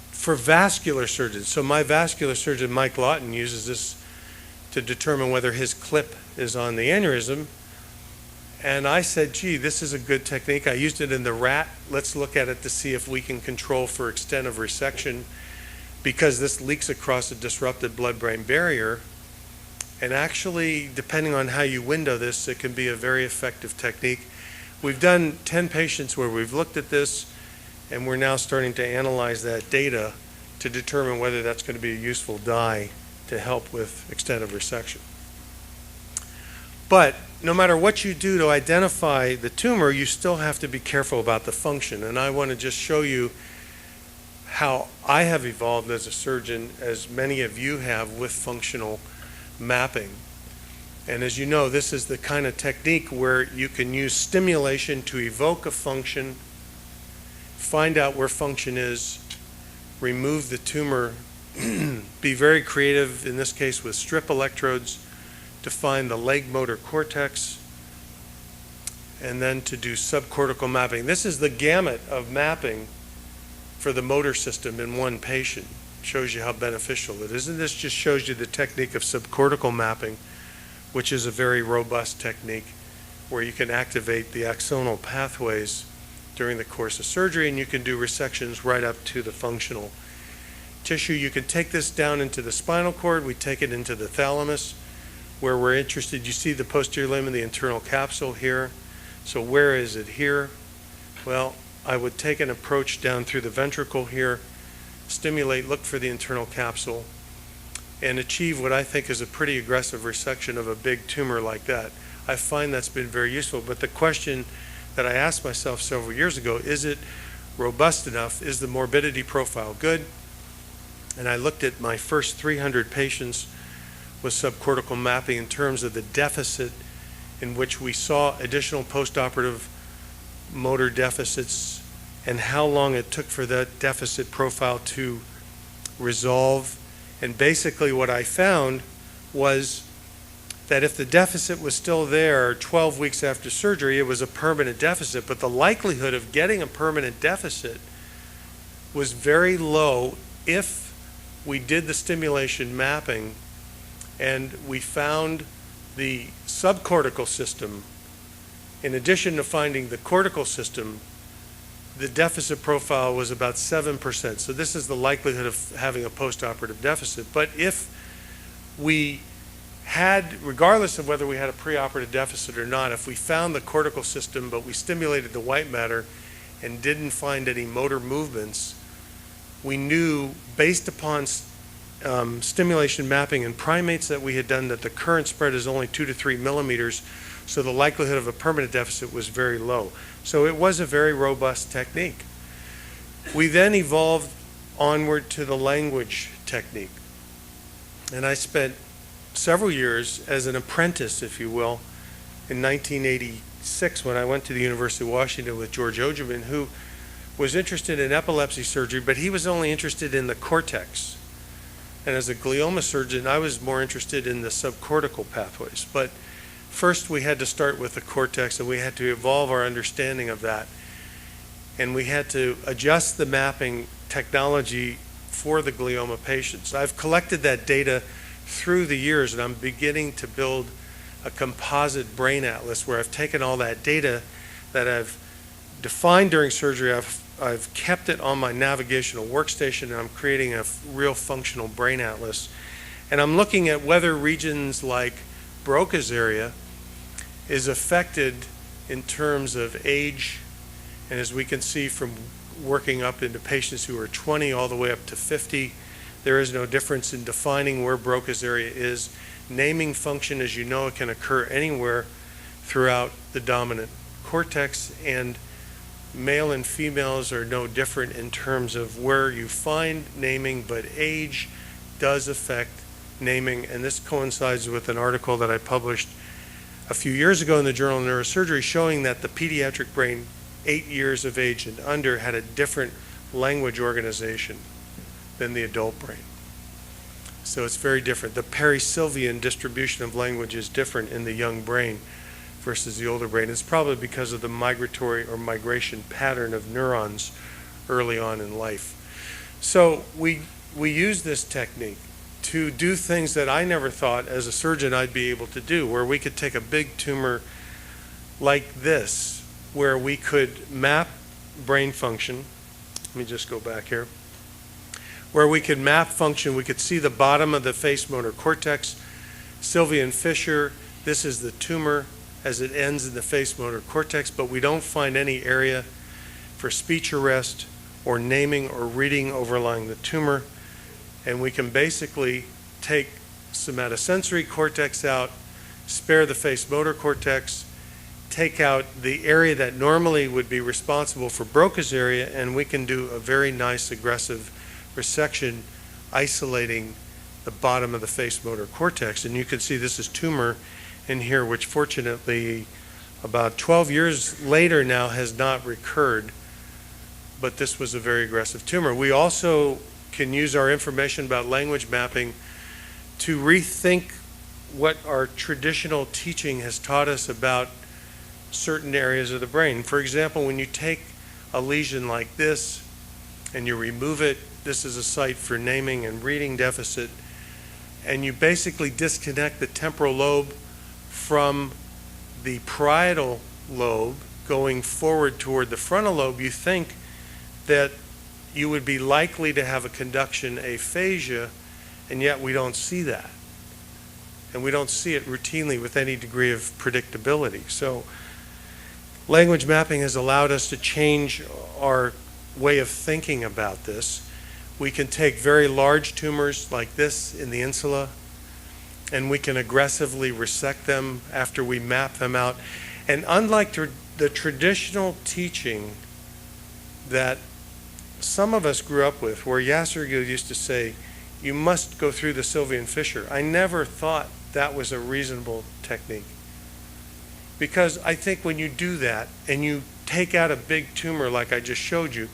for vascular surgeons. So my vascular surgeon, Mike Lawton, uses this to determine whether his clip is on the aneurysm. And I said, gee, this is a good technique. I used it in the rat. Let's look at it to see if we can control for extent of resection, because this leaks across a disrupted blood-brain barrier. And actually, depending on how you window this, it can be a very effective technique. We've done 10 patients where we've looked at this, and we're now starting to analyze that data to determine whether that's going to be a useful dye to help with extent of resection. But no matter what you do to identify the tumor, you still have to be careful about the function. And I want to just show you how I have evolved as a surgeon, as many of you have, with functional mapping. And as you know, this is the kind of technique where you can use stimulation to evoke a function, find out where function is, remove the tumor, be very creative, in this case with strip electrodes, to find the leg motor cortex, and then to do subcortical mapping. This is the gamut of mapping for the motor system in one patient. Shows you how beneficial it is. And this just shows you the technique of subcortical mapping, which is a very robust technique where you can activate the axonal pathways during the course of surgery, and you can do resections right up to the functional tissue. You can take this down into the spinal cord. We take it into the thalamus, where we're interested. You see the posterior limb and the internal capsule here. So where is it here? Well, I would take an approach down through the ventricle here, stimulate, look for the internal capsule, and achieve what I think is a pretty aggressive resection of a big tumor like that. I find that's been very useful, but the question that I asked myself several years ago, is it robust enough? Is the morbidity profile good? And I looked at my first 300 patients with subcortical mapping in terms of the deficit in which we saw additional postoperative motor deficits and how long it took for that deficit profile to resolve. And basically what I found was that if the deficit was still there 12 weeks after surgery, it was a permanent deficit, but the likelihood of getting a permanent deficit was very low if we did the stimulation mapping and we found the subcortical system. In addition to finding the cortical system, the deficit profile was about 7%. So this is the likelihood of having a postoperative deficit. But if we had, regardless of whether we had a preoperative deficit or not, if we found the cortical system but we stimulated the white matter and didn't find any motor movements, we knew based upon stimulation mapping in primates that we had done that the current spread is only 2 to 3 millimeters, so the likelihood of a permanent deficit was very low. So it was a very robust technique. We then evolved onward to the language technique. And I spent several years as an apprentice, if you will, in 1986 when I went to the University of Washington with George Ogerman, who was interested in epilepsy surgery, but he was only interested in the cortex. And as a glioma surgeon, I was more interested in the subcortical pathways. But first we had to start with the cortex, and we had to evolve our understanding of that. And we had to adjust the mapping technology for the glioma patients. I've collected that data through the years, and I'm beginning to build a composite brain atlas where I've taken all that data that I've defined during surgery, I've kept it on my navigational workstation, and I'm creating a real functional brain atlas. And I'm looking at whether regions like Broca's area is affected in terms of age, and as we can see from working up into patients who are 20 all the way up to 50, there is no difference in defining where Broca's area is. Naming function, as you know, it can occur anywhere throughout the dominant cortex, and male and females are no different in terms of where you find naming, but age does affect naming. And this coincides with an article that I published a few years ago in the Journal of Neurosurgery showing that the pediatric brain 8 years of age and under had a different language organization than the adult brain. So it's very different. The perisylvian distribution of language is different in the young brain versus the older brain. It's probably because of the migratory or migration pattern of neurons early on in life. So we use this technique to do things that I never thought as a surgeon I'd be able to do, where we could take a big tumor like this, where we could map brain function. Let me just go back here. Where we could map function, we could see the bottom of the face motor cortex. Sylvia and Fisher, this is the tumor as it ends in the face motor cortex, but we don't find any area for speech arrest or naming or reading overlying the tumor. And we can basically take somatosensory cortex out, spare the face motor cortex, take out the area that normally would be responsible for Broca's area, and we can do a very nice aggressive resection isolating the bottom of the face motor cortex. And you can see this is tumor in here, which fortunately about 12 years later now has not recurred, but this was a very aggressive tumor. We also can use our information about language mapping to rethink what our traditional teaching has taught us about certain areas of the brain. For example, when you take a lesion like this and you remove it, this is a site for naming and reading deficit, and you basically disconnect the temporal lobe from the parietal lobe going forward toward the frontal lobe, you think that you would be likely to have a conduction aphasia, and yet we don't see that. And we don't see it routinely with any degree of predictability. So language mapping has allowed us to change our way of thinking about this. We can take very large tumors like this in the insula, and we can aggressively resect them after we map them out. And unlike the traditional teaching that some of us grew up with, where Yasser used to say, you must go through the Sylvian fissure. I never thought that was a reasonable technique. Because I think when you do that and you take out a big tumor like I just showed you,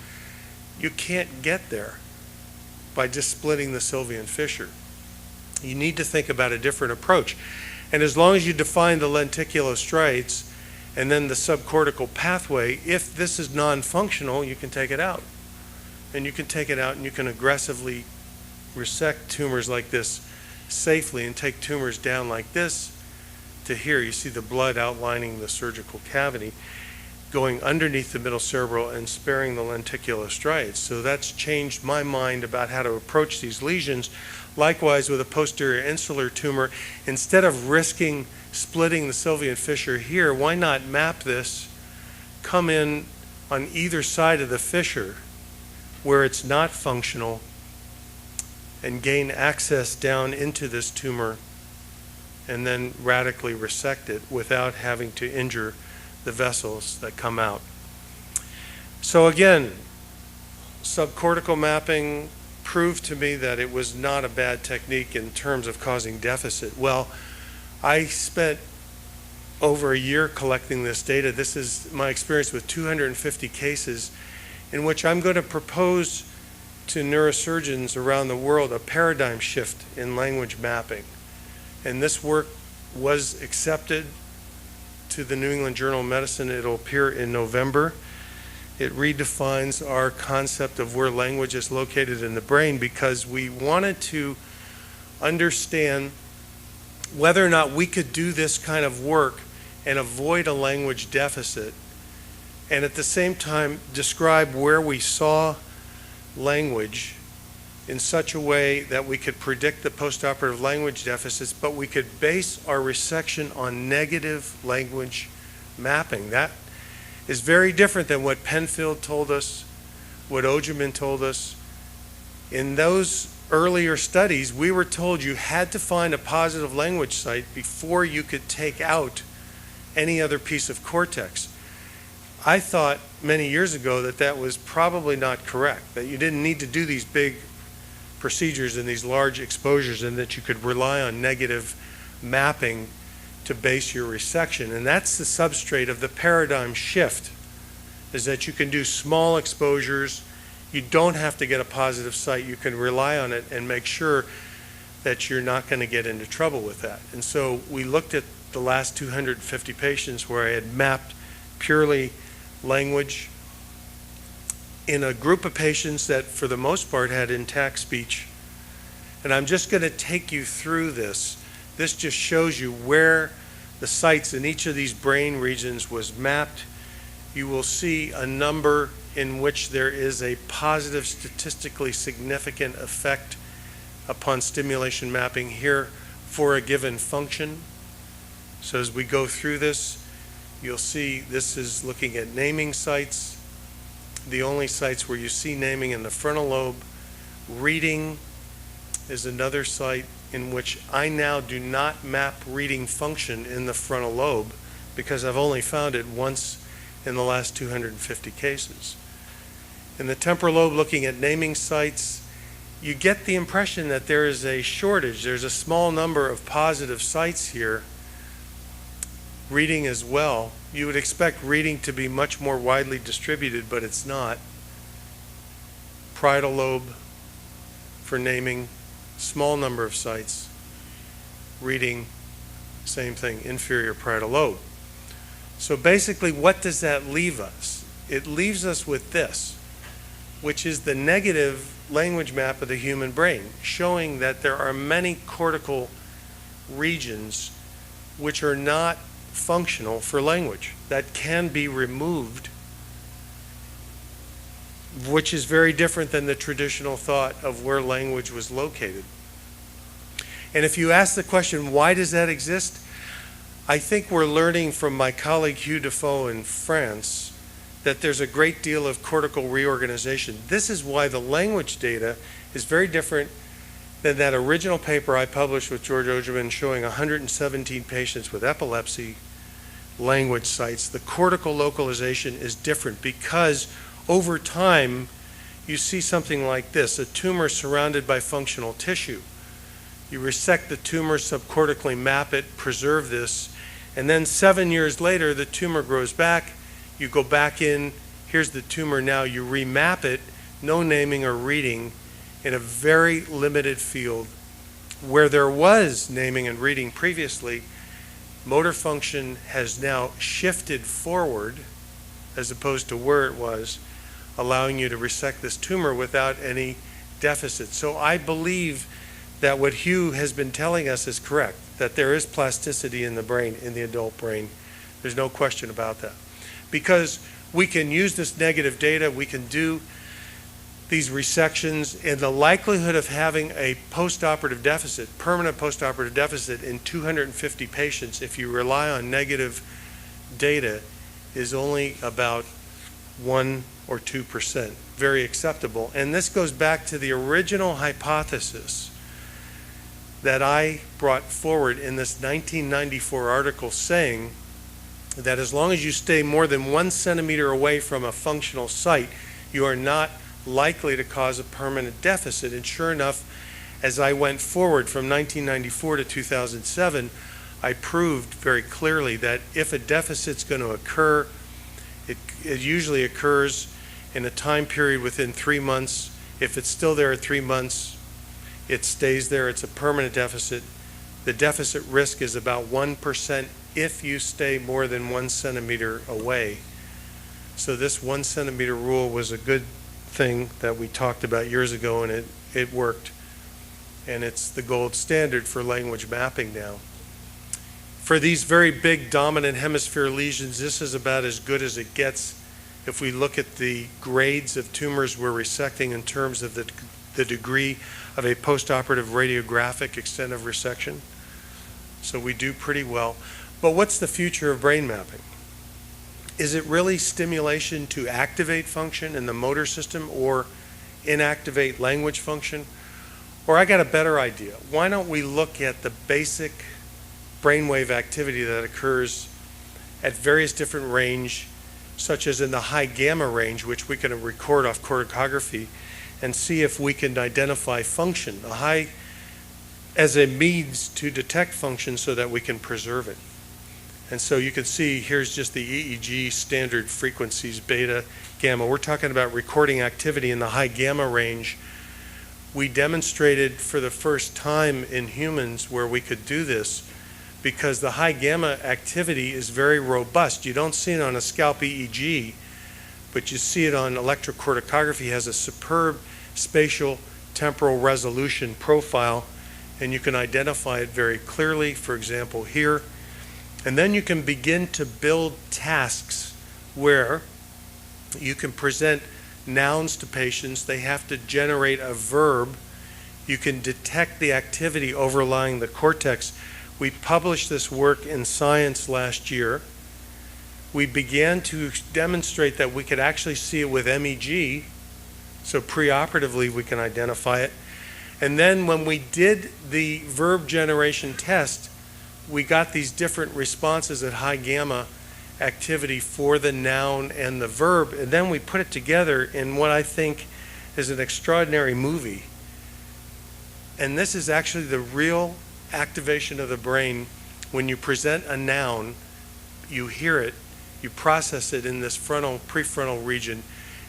you can't get there by just splitting the Sylvian fissure. You need to think about a different approach. And as long as you define the lenticulostriates and then the subcortical pathway, if this is non-functional, you can take it out. And you can take it out and you can aggressively resect tumors like this safely and take tumors down like this to here. You see the blood outlining the surgical cavity, going underneath the middle cerebral and sparing the lenticulostriates. So that's changed my mind about how to approach these lesions. Likewise with a posterior insular tumor, instead of risking splitting the Sylvian fissure here, why not map this, come in on either side of the fissure where it's not functional, and gain access down into this tumor and then radically resect it without having to injure the vessels that come out. So again, subcortical mapping proved to me that it was not a bad technique in terms of causing deficit. Well, I spent over a year collecting this data. This is my experience with 250 cases in which I'm going to propose to neurosurgeons around the world a paradigm shift in language mapping. And this work was accepted to the New England Journal of Medicine. It'll appear in November. It redefines our concept of where language is located in the brain, because we wanted to understand whether or not we could do this kind of work and avoid a language deficit, and at the same time describe where we saw language in such a way that we could predict the postoperative language deficits, but we could base our resection on negative language mapping. That is very different than what Penfield told us, what Ogerman told us. In those earlier studies, we were told you had to find a positive language site before you could take out any other piece of cortex. I thought many years ago that that was probably not correct, that you didn't need to do these big procedures and these large exposures, and that you could rely on negative mapping to base your resection. And that's the substrate of the paradigm shift, is that you can do small exposures. You don't have to get a positive site. You can rely on it and make sure that you're not going to get into trouble with that. And so we looked at the last 250 patients where I had mapped purely language in a group of patients that for the most part had intact speech. And I'm just going to take you through this. This just shows you where the sites in each of these brain regions was mapped. You will see a number in which there is a positive, statistically significant effect upon stimulation mapping here for a given function. So as we go through this, you'll see this is looking at naming sites, the only sites where you see naming in the frontal lobe. Reading is another site in which I now do not map reading function in the frontal lobe, because I've only found it once in the last 250 cases. In the temporal lobe, looking at naming sites, you get the impression that there is a shortage. There's a small number of positive sites here. Reading as well. You would expect reading to be much more widely distributed, but it's not. Parietal lobe for naming, small number of sites. Reading, same thing, inferior parietal lobe. So basically, what does that leave us? It leaves us with this, which is the negative language map of the human brain, showing that there are many cortical regions which are not functional for language, that can be removed, which is very different than the traditional thought of where language was located. And if you ask the question, why does that exist? I think we're learning from my colleague Hugh Defoe in France that there's a great deal of cortical reorganization. This is why the language data is very different than that original paper I published with George Ogerman showing 117 patients with epilepsy language sites. The cortical localization is different because over time you see something like this, a tumor surrounded by functional tissue. You resect the tumor, subcortically map it, preserve this, and then 7 years later, the tumor grows back. You go back in, here's the tumor now, you remap it, no naming or reading, in a very limited field. Where there was naming and reading previously, motor function has now shifted forward as opposed to where it was, allowing you to resect this tumor without any deficit. So I believe that what Hugh has been telling us is correct, that there is plasticity in the brain, in the adult brain. There's no question about that. Because we can use this negative data, we can do these resections, and the likelihood of having a postoperative deficit, permanent postoperative deficit in 250 patients, if you rely on negative data, is only about 1 or 2%, very acceptable. And this goes back to the original hypothesis that I brought forward in this 1994 article saying that as long as you stay more than 1 centimeter away from a functional site, you are not likely to cause a permanent deficit. And sure enough, as I went forward from 1994 to 2007, I proved very clearly that if a deficit's going to occur, it usually occurs in a time period within 3 months. If it's still there at 3 months, it stays there. It's a permanent deficit. The deficit risk is about 1% if you stay more than 1 centimeter away. So this 1 centimeter rule was a good thing that we talked about years ago, and it worked. And it's the gold standard for language mapping now. For these very big dominant hemisphere lesions, this is about as good as it gets if we look at the grades of tumors we're resecting in terms of the degree of a postoperative radiographic extent of resection. So we do pretty well. But what's the future of brain mapping? Is it really stimulation to activate function in the motor system or inactivate language function? Or I got a better idea. Why don't we look at the basic brainwave activity that occurs at various different range, such as in the high gamma range, which we can record off corticography, and see if we can identify function, as a means to detect function so that we can preserve it. And so you can see here's just the EEG standard frequencies, beta, gamma. We're talking about recording activity in the high gamma range. We demonstrated for the first time in humans where we could do this because the high gamma activity is very robust. You don't see it on a scalp EEG, but you see it on electrocorticography. It has a superb spatial temporal resolution profile, and you can identify it very clearly, for example, here. And then you can begin to build tasks where you can present nouns to patients. They have to generate a verb. You can detect the activity overlying the cortex. We published this work in Science last year. We began to demonstrate that we could actually see it with MEG, so preoperatively we can identify it. And then when we did the verb generation test, we got these different responses at high gamma activity for the noun and the verb, and then we put it together in what I think is an extraordinary movie. And this is actually the real activation of the brain. When you present a noun, you hear it, you process it in this prefrontal region,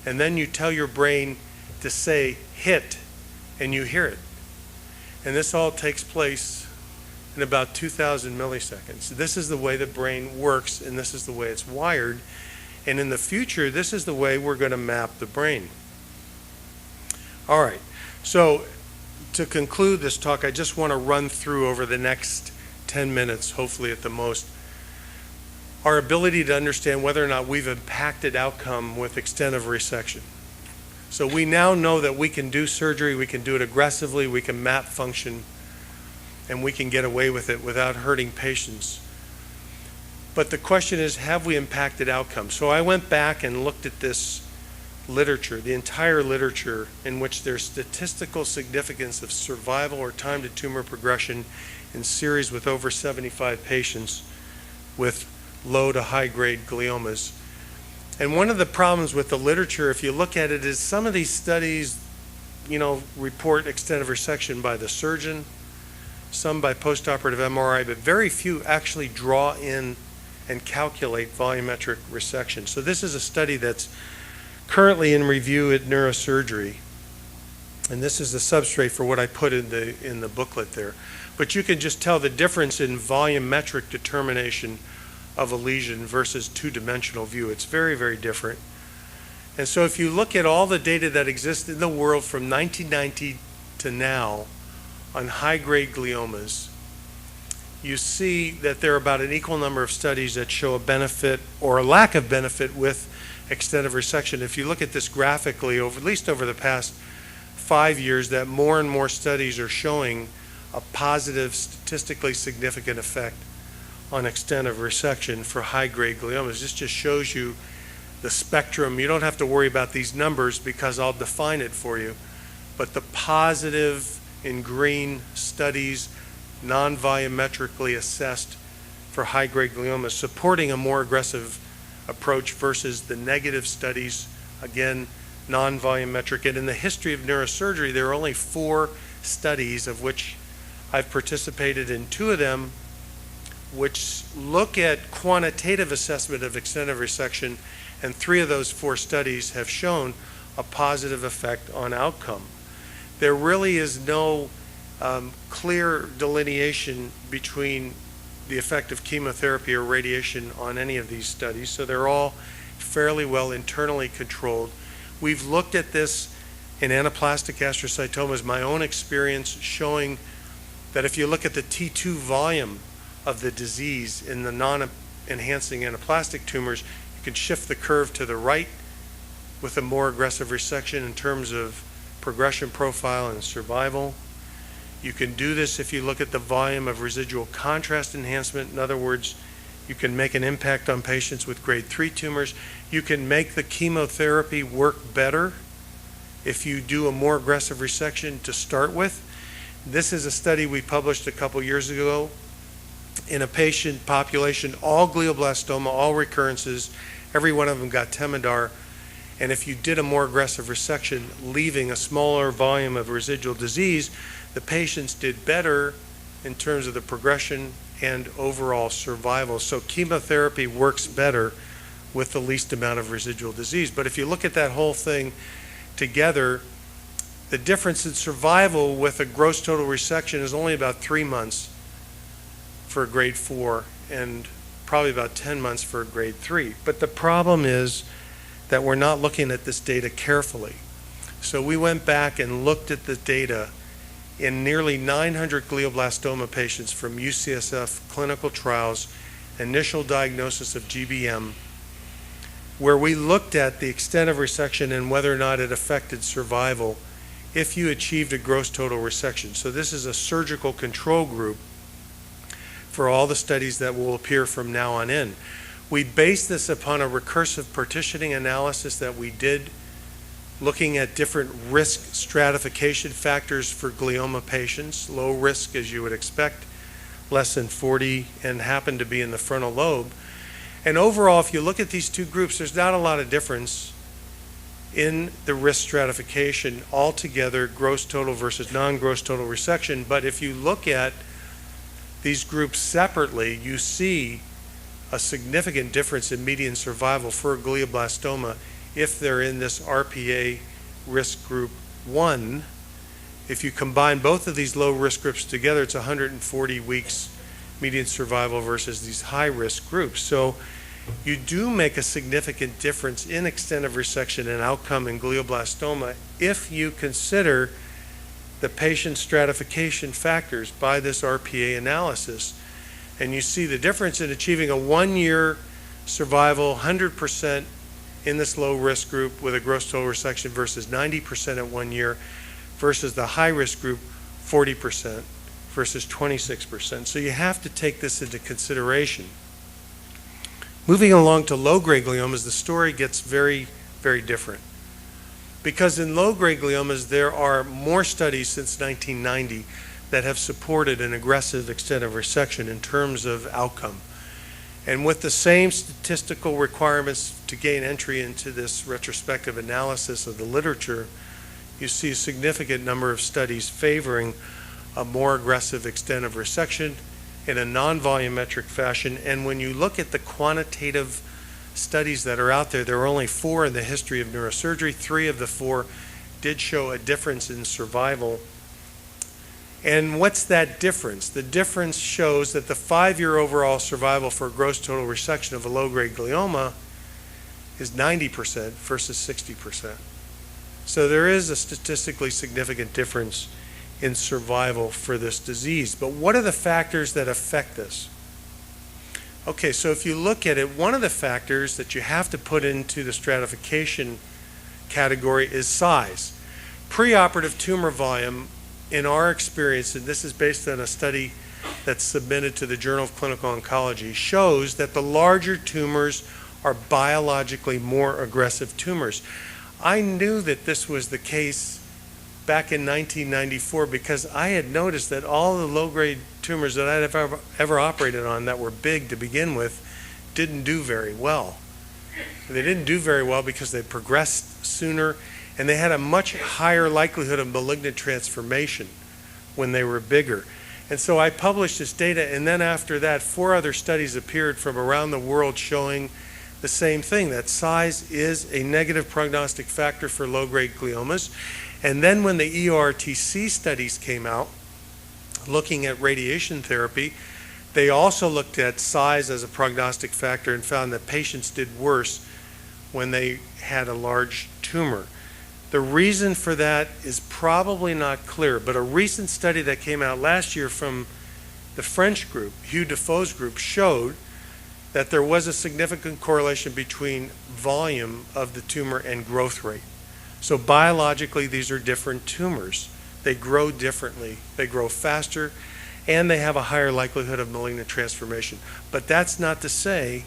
and then you tell your brain to say hit, and you hear it. And this all takes place in about 2,000 milliseconds. This is the way the brain works, and this is the way it's wired. And in the future, this is the way we're going to map the brain. All right, so to conclude this talk, I just want to run through over the next 10 minutes, hopefully at the most, our ability to understand whether or not we've impacted outcome with extent of resection. So we now know that we can do surgery, we can do it aggressively, we can map function, and we can get away with it without hurting patients. But the question is, have we impacted outcomes? So I went back and looked at this literature, the entire literature, in which there's statistical significance of survival or time to tumor progression in series with over 75 patients with low to high grade gliomas. And one of the problems with the literature, if you look at it, is some of these studies, report extent of resection by the surgeon, some by postoperative MRI, but very few actually draw in and calculate volumetric resection. So this is a study that's currently in review at neurosurgery. And this is the substrate for what I put in the booklet there. But you can just tell the difference in volumetric determination of a lesion versus two-dimensional view. It's very, very different. And so if you look at all the data that exists in the world from 1990 to now on high-grade gliomas, you see that there are about an equal number of studies that show a benefit or a lack of benefit with extent of resection. If you look at this graphically, at least over the past 5 years, that more and more studies are showing a positive, statistically significant effect on extent of resection for high-grade gliomas. This just shows you the spectrum. You don't have to worry about these numbers because I'll define it for you. But the positive in green studies, non-volumetrically assessed for high-grade gliomas, supporting a more aggressive approach versus the negative studies, again, non-volumetric. And in the history of neurosurgery, there are only 4 studies, of which I've participated in 2 of them, which look at quantitative assessment of extent of resection, and 3 of those 4 studies have shown a positive effect on outcome. There really is no clear delineation between the effect of chemotherapy or radiation on any of these studies, so they're all fairly well internally controlled. We've looked at this in anaplastic astrocytomas, my own experience showing that if you look at the T2 volume of the disease in the non-enhancing anaplastic tumors, you can shift the curve to the right with a more aggressive resection in terms of progression profile and survival. You can do this if you look at the volume of residual contrast enhancement. In other words, you can make an impact on patients with grade 3 tumors. You can make the chemotherapy work better if you do a more aggressive resection to start with. This is a study we published a couple years ago in a patient population, all glioblastoma, all recurrences. Every one of them got Temodar. And if you did a more aggressive resection, leaving a smaller volume of residual disease, the patients did better in terms of the progression and overall survival. So chemotherapy works better with the least amount of residual disease. But if you look at that whole thing together, the difference in survival with a gross total resection is only about 3 months for a grade 4 and probably about 10 months for a grade 3. But the problem is that we're not looking at this data carefully. So we went back and looked at the data in nearly 900 glioblastoma patients from UCSF clinical trials, initial diagnosis of GBM, where we looked at the extent of resection and whether or not it affected survival if you achieved a gross total resection. So this is a surgical control group for all the studies that will appear from now on in. We based this upon a recursive partitioning analysis that we did, looking at different risk stratification factors for glioma patients, low risk as you would expect, less than 40, and happen to be in the frontal lobe. And overall, if you look at these 2 groups, there's not a lot of difference in the risk stratification altogether, gross total versus non-gross total resection. But if you look at these groups separately, you see a significant difference in median survival for a glioblastoma if they're in this RPA risk group 1. If you combine both of these low risk groups together, it's 140 weeks median survival versus these high risk groups. So you do make a significant difference in extent of resection and outcome in glioblastoma if you consider the patient stratification factors by this RPA analysis. And you see the difference in achieving a 1-year survival, 100% in this low risk group with a gross total resection versus 90% at 1 year, versus the high risk group, 40% versus 26%. So you have to take this into consideration. Moving along to low-grade gliomas, the story gets very, very different. Because in low-grade gliomas, there are more studies since 1990 that have supported an aggressive extent of resection in terms of outcome. And with the same statistical requirements to gain entry into this retrospective analysis of the literature, you see a significant number of studies favoring a more aggressive extent of resection in a non-volumetric fashion. And when you look at the quantitative studies that are out there, there are only 4 in the history of neurosurgery. 3 of the 4 did show a difference in survival. And what's that difference? The difference shows that the 5-year overall survival for a gross total resection of a low-grade glioma is 90% versus 60%. So there is a statistically significant difference in survival for this disease. But what are the factors that affect this? Okay, so if you look at it, one of the factors that you have to put into the stratification category is size. Preoperative tumor volume, in our experience, and this is based on a study that's submitted to the Journal of Clinical Oncology, shows that the larger tumors are biologically more aggressive tumors. I knew that this was the case back in 1994 because I had noticed that all the low-grade tumors that I'd ever operated on that were big to begin with didn't do very well. They didn't do very well because they progressed sooner and they had a much higher likelihood of malignant transformation when they were bigger. And so I published this data, and then after that, 4 other studies appeared from around the world showing the same thing, that size is a negative prognostic factor for low-grade gliomas. And then when the EORTC studies came out, looking at radiation therapy, they also looked at size as a prognostic factor and found that patients did worse when they had a large tumor. The reason for that is probably not clear, but a recent study that came out last year from the French group, Hugh Defoe's group, showed that there was a significant correlation between volume of the tumor and growth rate. So biologically, these are different tumors. They grow differently. They grow faster, and they have a higher likelihood of malignant transformation. But that's not to say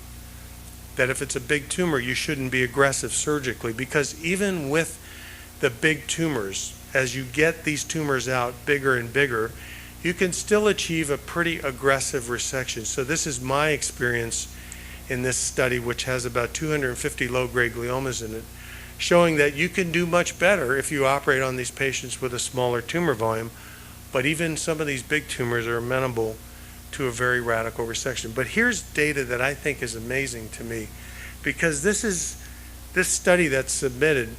that if it's a big tumor, you shouldn't be aggressive surgically, because even with the big tumors, as you get these tumors out bigger and bigger, you can still achieve a pretty aggressive resection. So this is my experience in this study, which has about 250 low-grade gliomas in it, showing that you can do much better if you operate on these patients with a smaller tumor volume, but even some of these big tumors are amenable to a very radical resection. But here's data that I think is amazing to me, because this study that's submitted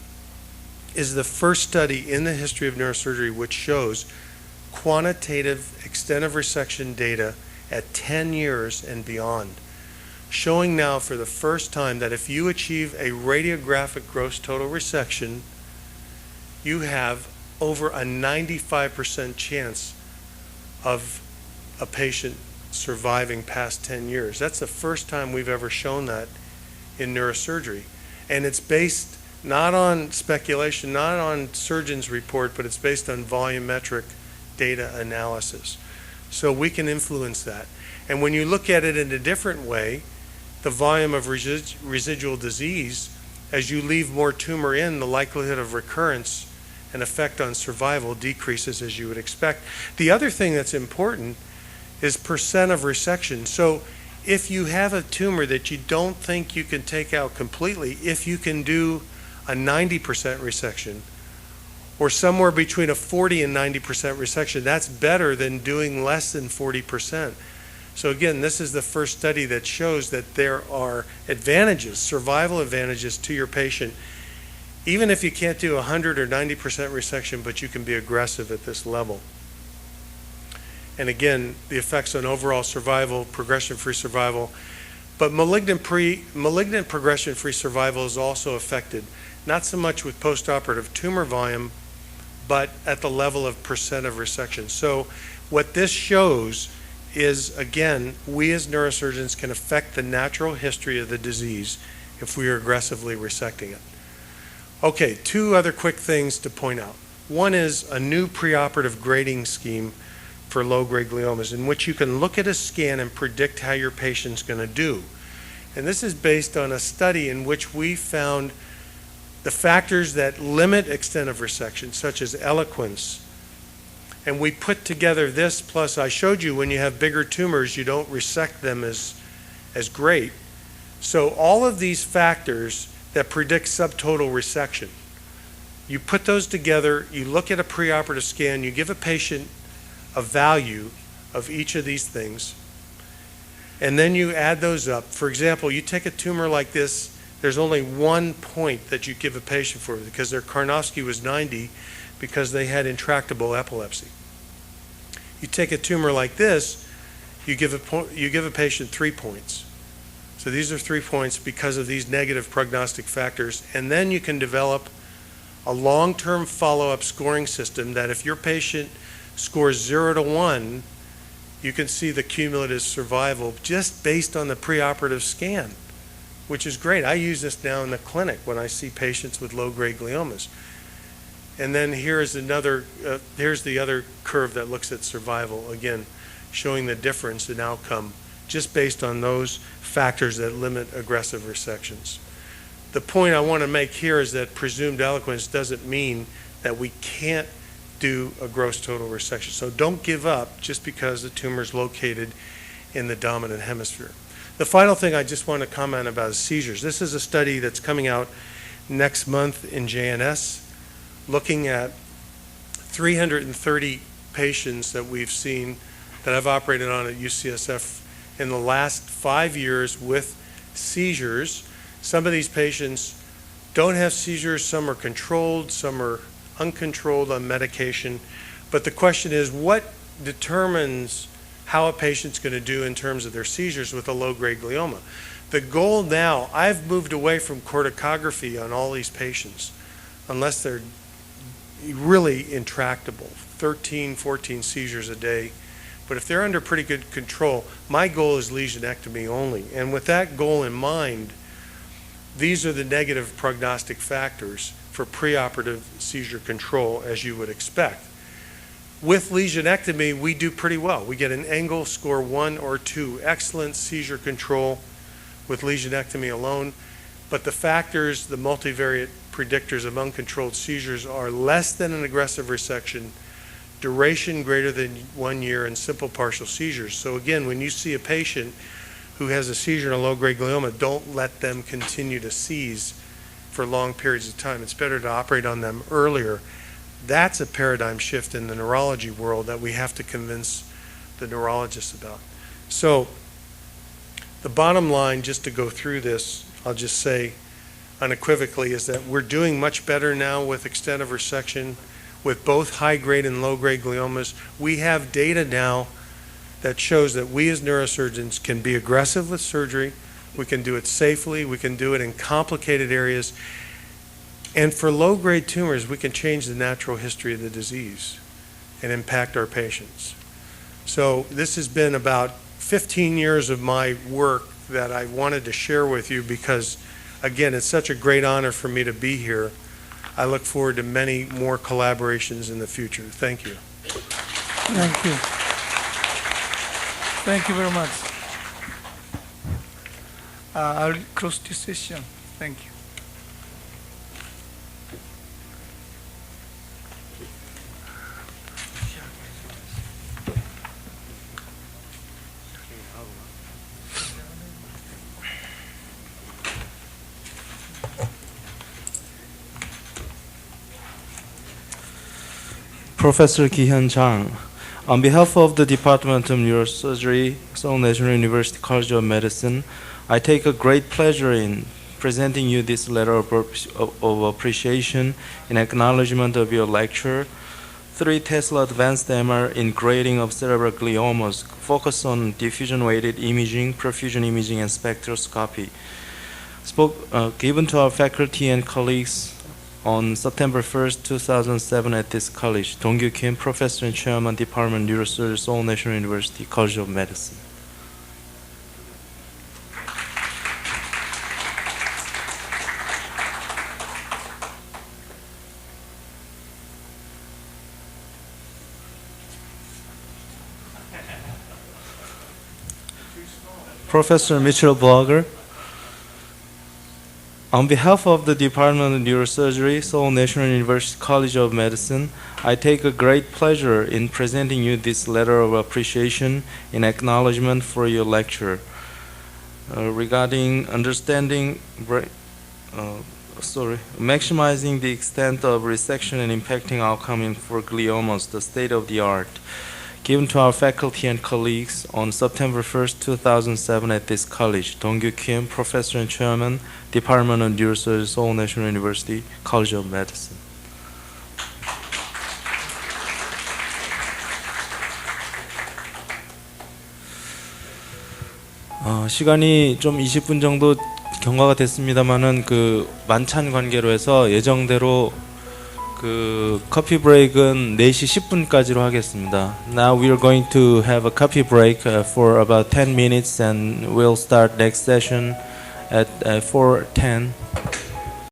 is the first study in the history of neurosurgery which shows quantitative extent of resection data at 10 years and beyond, showing now for the first time that if you achieve a radiographic gross total resection, you have over a 95% chance of a patient surviving past 10 years. That's the first time we've ever shown that in neurosurgery. And it's based not on speculation, not on surgeon's report, but it's based on volumetric data analysis. So we can influence that. And when you look at it in a different way, the volume of residual disease, as you leave more tumor in, the likelihood of recurrence and effect on survival decreases as you would expect. The other thing that's important is percent of resection. So if you have a tumor that you don't think you can take out completely, if you can do a 90% resection, or somewhere between a 40 and 90% resection, that's better than doing less than 40%. So again, this is the first study that shows that there are advantages, survival advantages to your patient, even if you can't do 100 or 90% resection, but you can be aggressive at this level. And again, the effects on overall survival, progression-free survival, but malignant progression-free survival is also affected, not so much with postoperative tumor volume, but at the level of percent of resection. So what this shows is, again, we as neurosurgeons can affect the natural history of the disease if we are aggressively resecting it. Okay, 2 other quick things to point out. One is a new preoperative grading scheme for low-grade gliomas, in which you can look at a scan and predict how your patient's going to do. And this is based on a study in which we found the factors that limit extent of resection, such as eloquence. And we put together this, plus I showed you when you have bigger tumors, you don't resect them as as great. So all of these factors that predict subtotal resection, you put those together, you look at a preoperative scan, you give a patient a value of each of these things, and then you add those up. For example, you take a tumor like this, there's only 1 point that you give a patient for because their Karnofsky was 90 because they had intractable epilepsy. You take a tumor like this, you give a patient 3 points. So these are 3 points because of these negative prognostic factors, and then you can develop a long-term follow-up scoring system that if your patient scores 0 to 1, you can see the cumulative survival just based on the preoperative scan, which is great. I use this now in the clinic when I see patients with low-grade gliomas. And then here's the other curve that looks at survival, again, showing the difference in outcome just based on those factors that limit aggressive resections. The point I want to make here is that presumed eloquence doesn't mean that we can't do a gross total resection. So don't give up just because the tumor is located in the dominant hemisphere. The final thing I just want to comment about is seizures. This is a study that's coming out next month in JNS, looking at 330 patients that we've seen that I've operated on at UCSF in the last 5 years with seizures. Some of these patients don't have seizures, some are controlled, some are uncontrolled on medication. But the question is, what determines how a patient's going to do in terms of their seizures with a low-grade glioma? The goal now, I've moved away from corticography on all these patients, unless they're really intractable, 13, 14 seizures a day. But if they're under pretty good control, my goal is lesionectomy only. And with that goal in mind, these are the negative prognostic factors for preoperative seizure control, as you would expect. With lesionectomy, we do pretty well. We get an Engel score 1 or 2, excellent seizure control with lesionectomy alone. But the factors, the multivariate predictors of uncontrolled seizures are less than an aggressive resection, duration greater than 1 year, and simple partial seizures. So again, when you see a patient who has a seizure in a low-grade glioma, don't let them continue to seize for long periods of time. It's better to operate on them earlier. That's a paradigm shift in the neurology world that we have to convince the neurologists about. So the bottom line, just to go through this, I'll just say unequivocally, is that we're doing much better now with extent of resection with both high-grade and low-grade gliomas. We have data now that shows that we as neurosurgeons can be aggressive with surgery, we can do it safely, we can do it in complicated areas, and for low-grade tumors, we can change the natural history of the disease and impact our patients. So this has been about 15 years of my work that I wanted to share with you because, again, it's such a great honor for me to be here. I look forward to many more collaborations in the future. Thank you. Thank you. Thank you very much. I'll close this session. Thank you. Professor Ki-hyun Chang, on behalf of the Department of Neurosurgery, Seoul National University College of Medicine, I take a great pleasure in presenting you this letter of appreciation in acknowledgement of your lecture. 3 Tesla Advanced MR in Grading of Cerebral Gliomas focus on diffusion-weighted imaging, perfusion imaging, and spectroscopy. Given to our faculty and colleagues on September 1st, 2007 at this college, Dong-Kyu Kim, Professor and Chairman, Department of Neurosurgery, Seoul National University College of Medicine. Professor Mitchell Blogger, on behalf of the Department of Neurosurgery, Seoul National University College of Medicine, I take a great pleasure in presenting you this letter of appreciation in acknowledgement for your lecture. regarding maximizing the extent of resection and impacting outcome for gliomas, the state of the art, given to our faculty and colleagues on September 1st, 2007 at this college. Dong-Gyu Kim, Professor and Chairman, Department of Neurosurgery, Seoul National University, College of Medicine. 시간이 좀 20분 정도 경과가 됐습니다만은 그 만찬 관계로 해서 예정대로 그 커피 브레이크는 4시 10분까지로 하겠습니다. Now we are going to have a coffee break for about 10 minutes and we'll start next session at 4:10.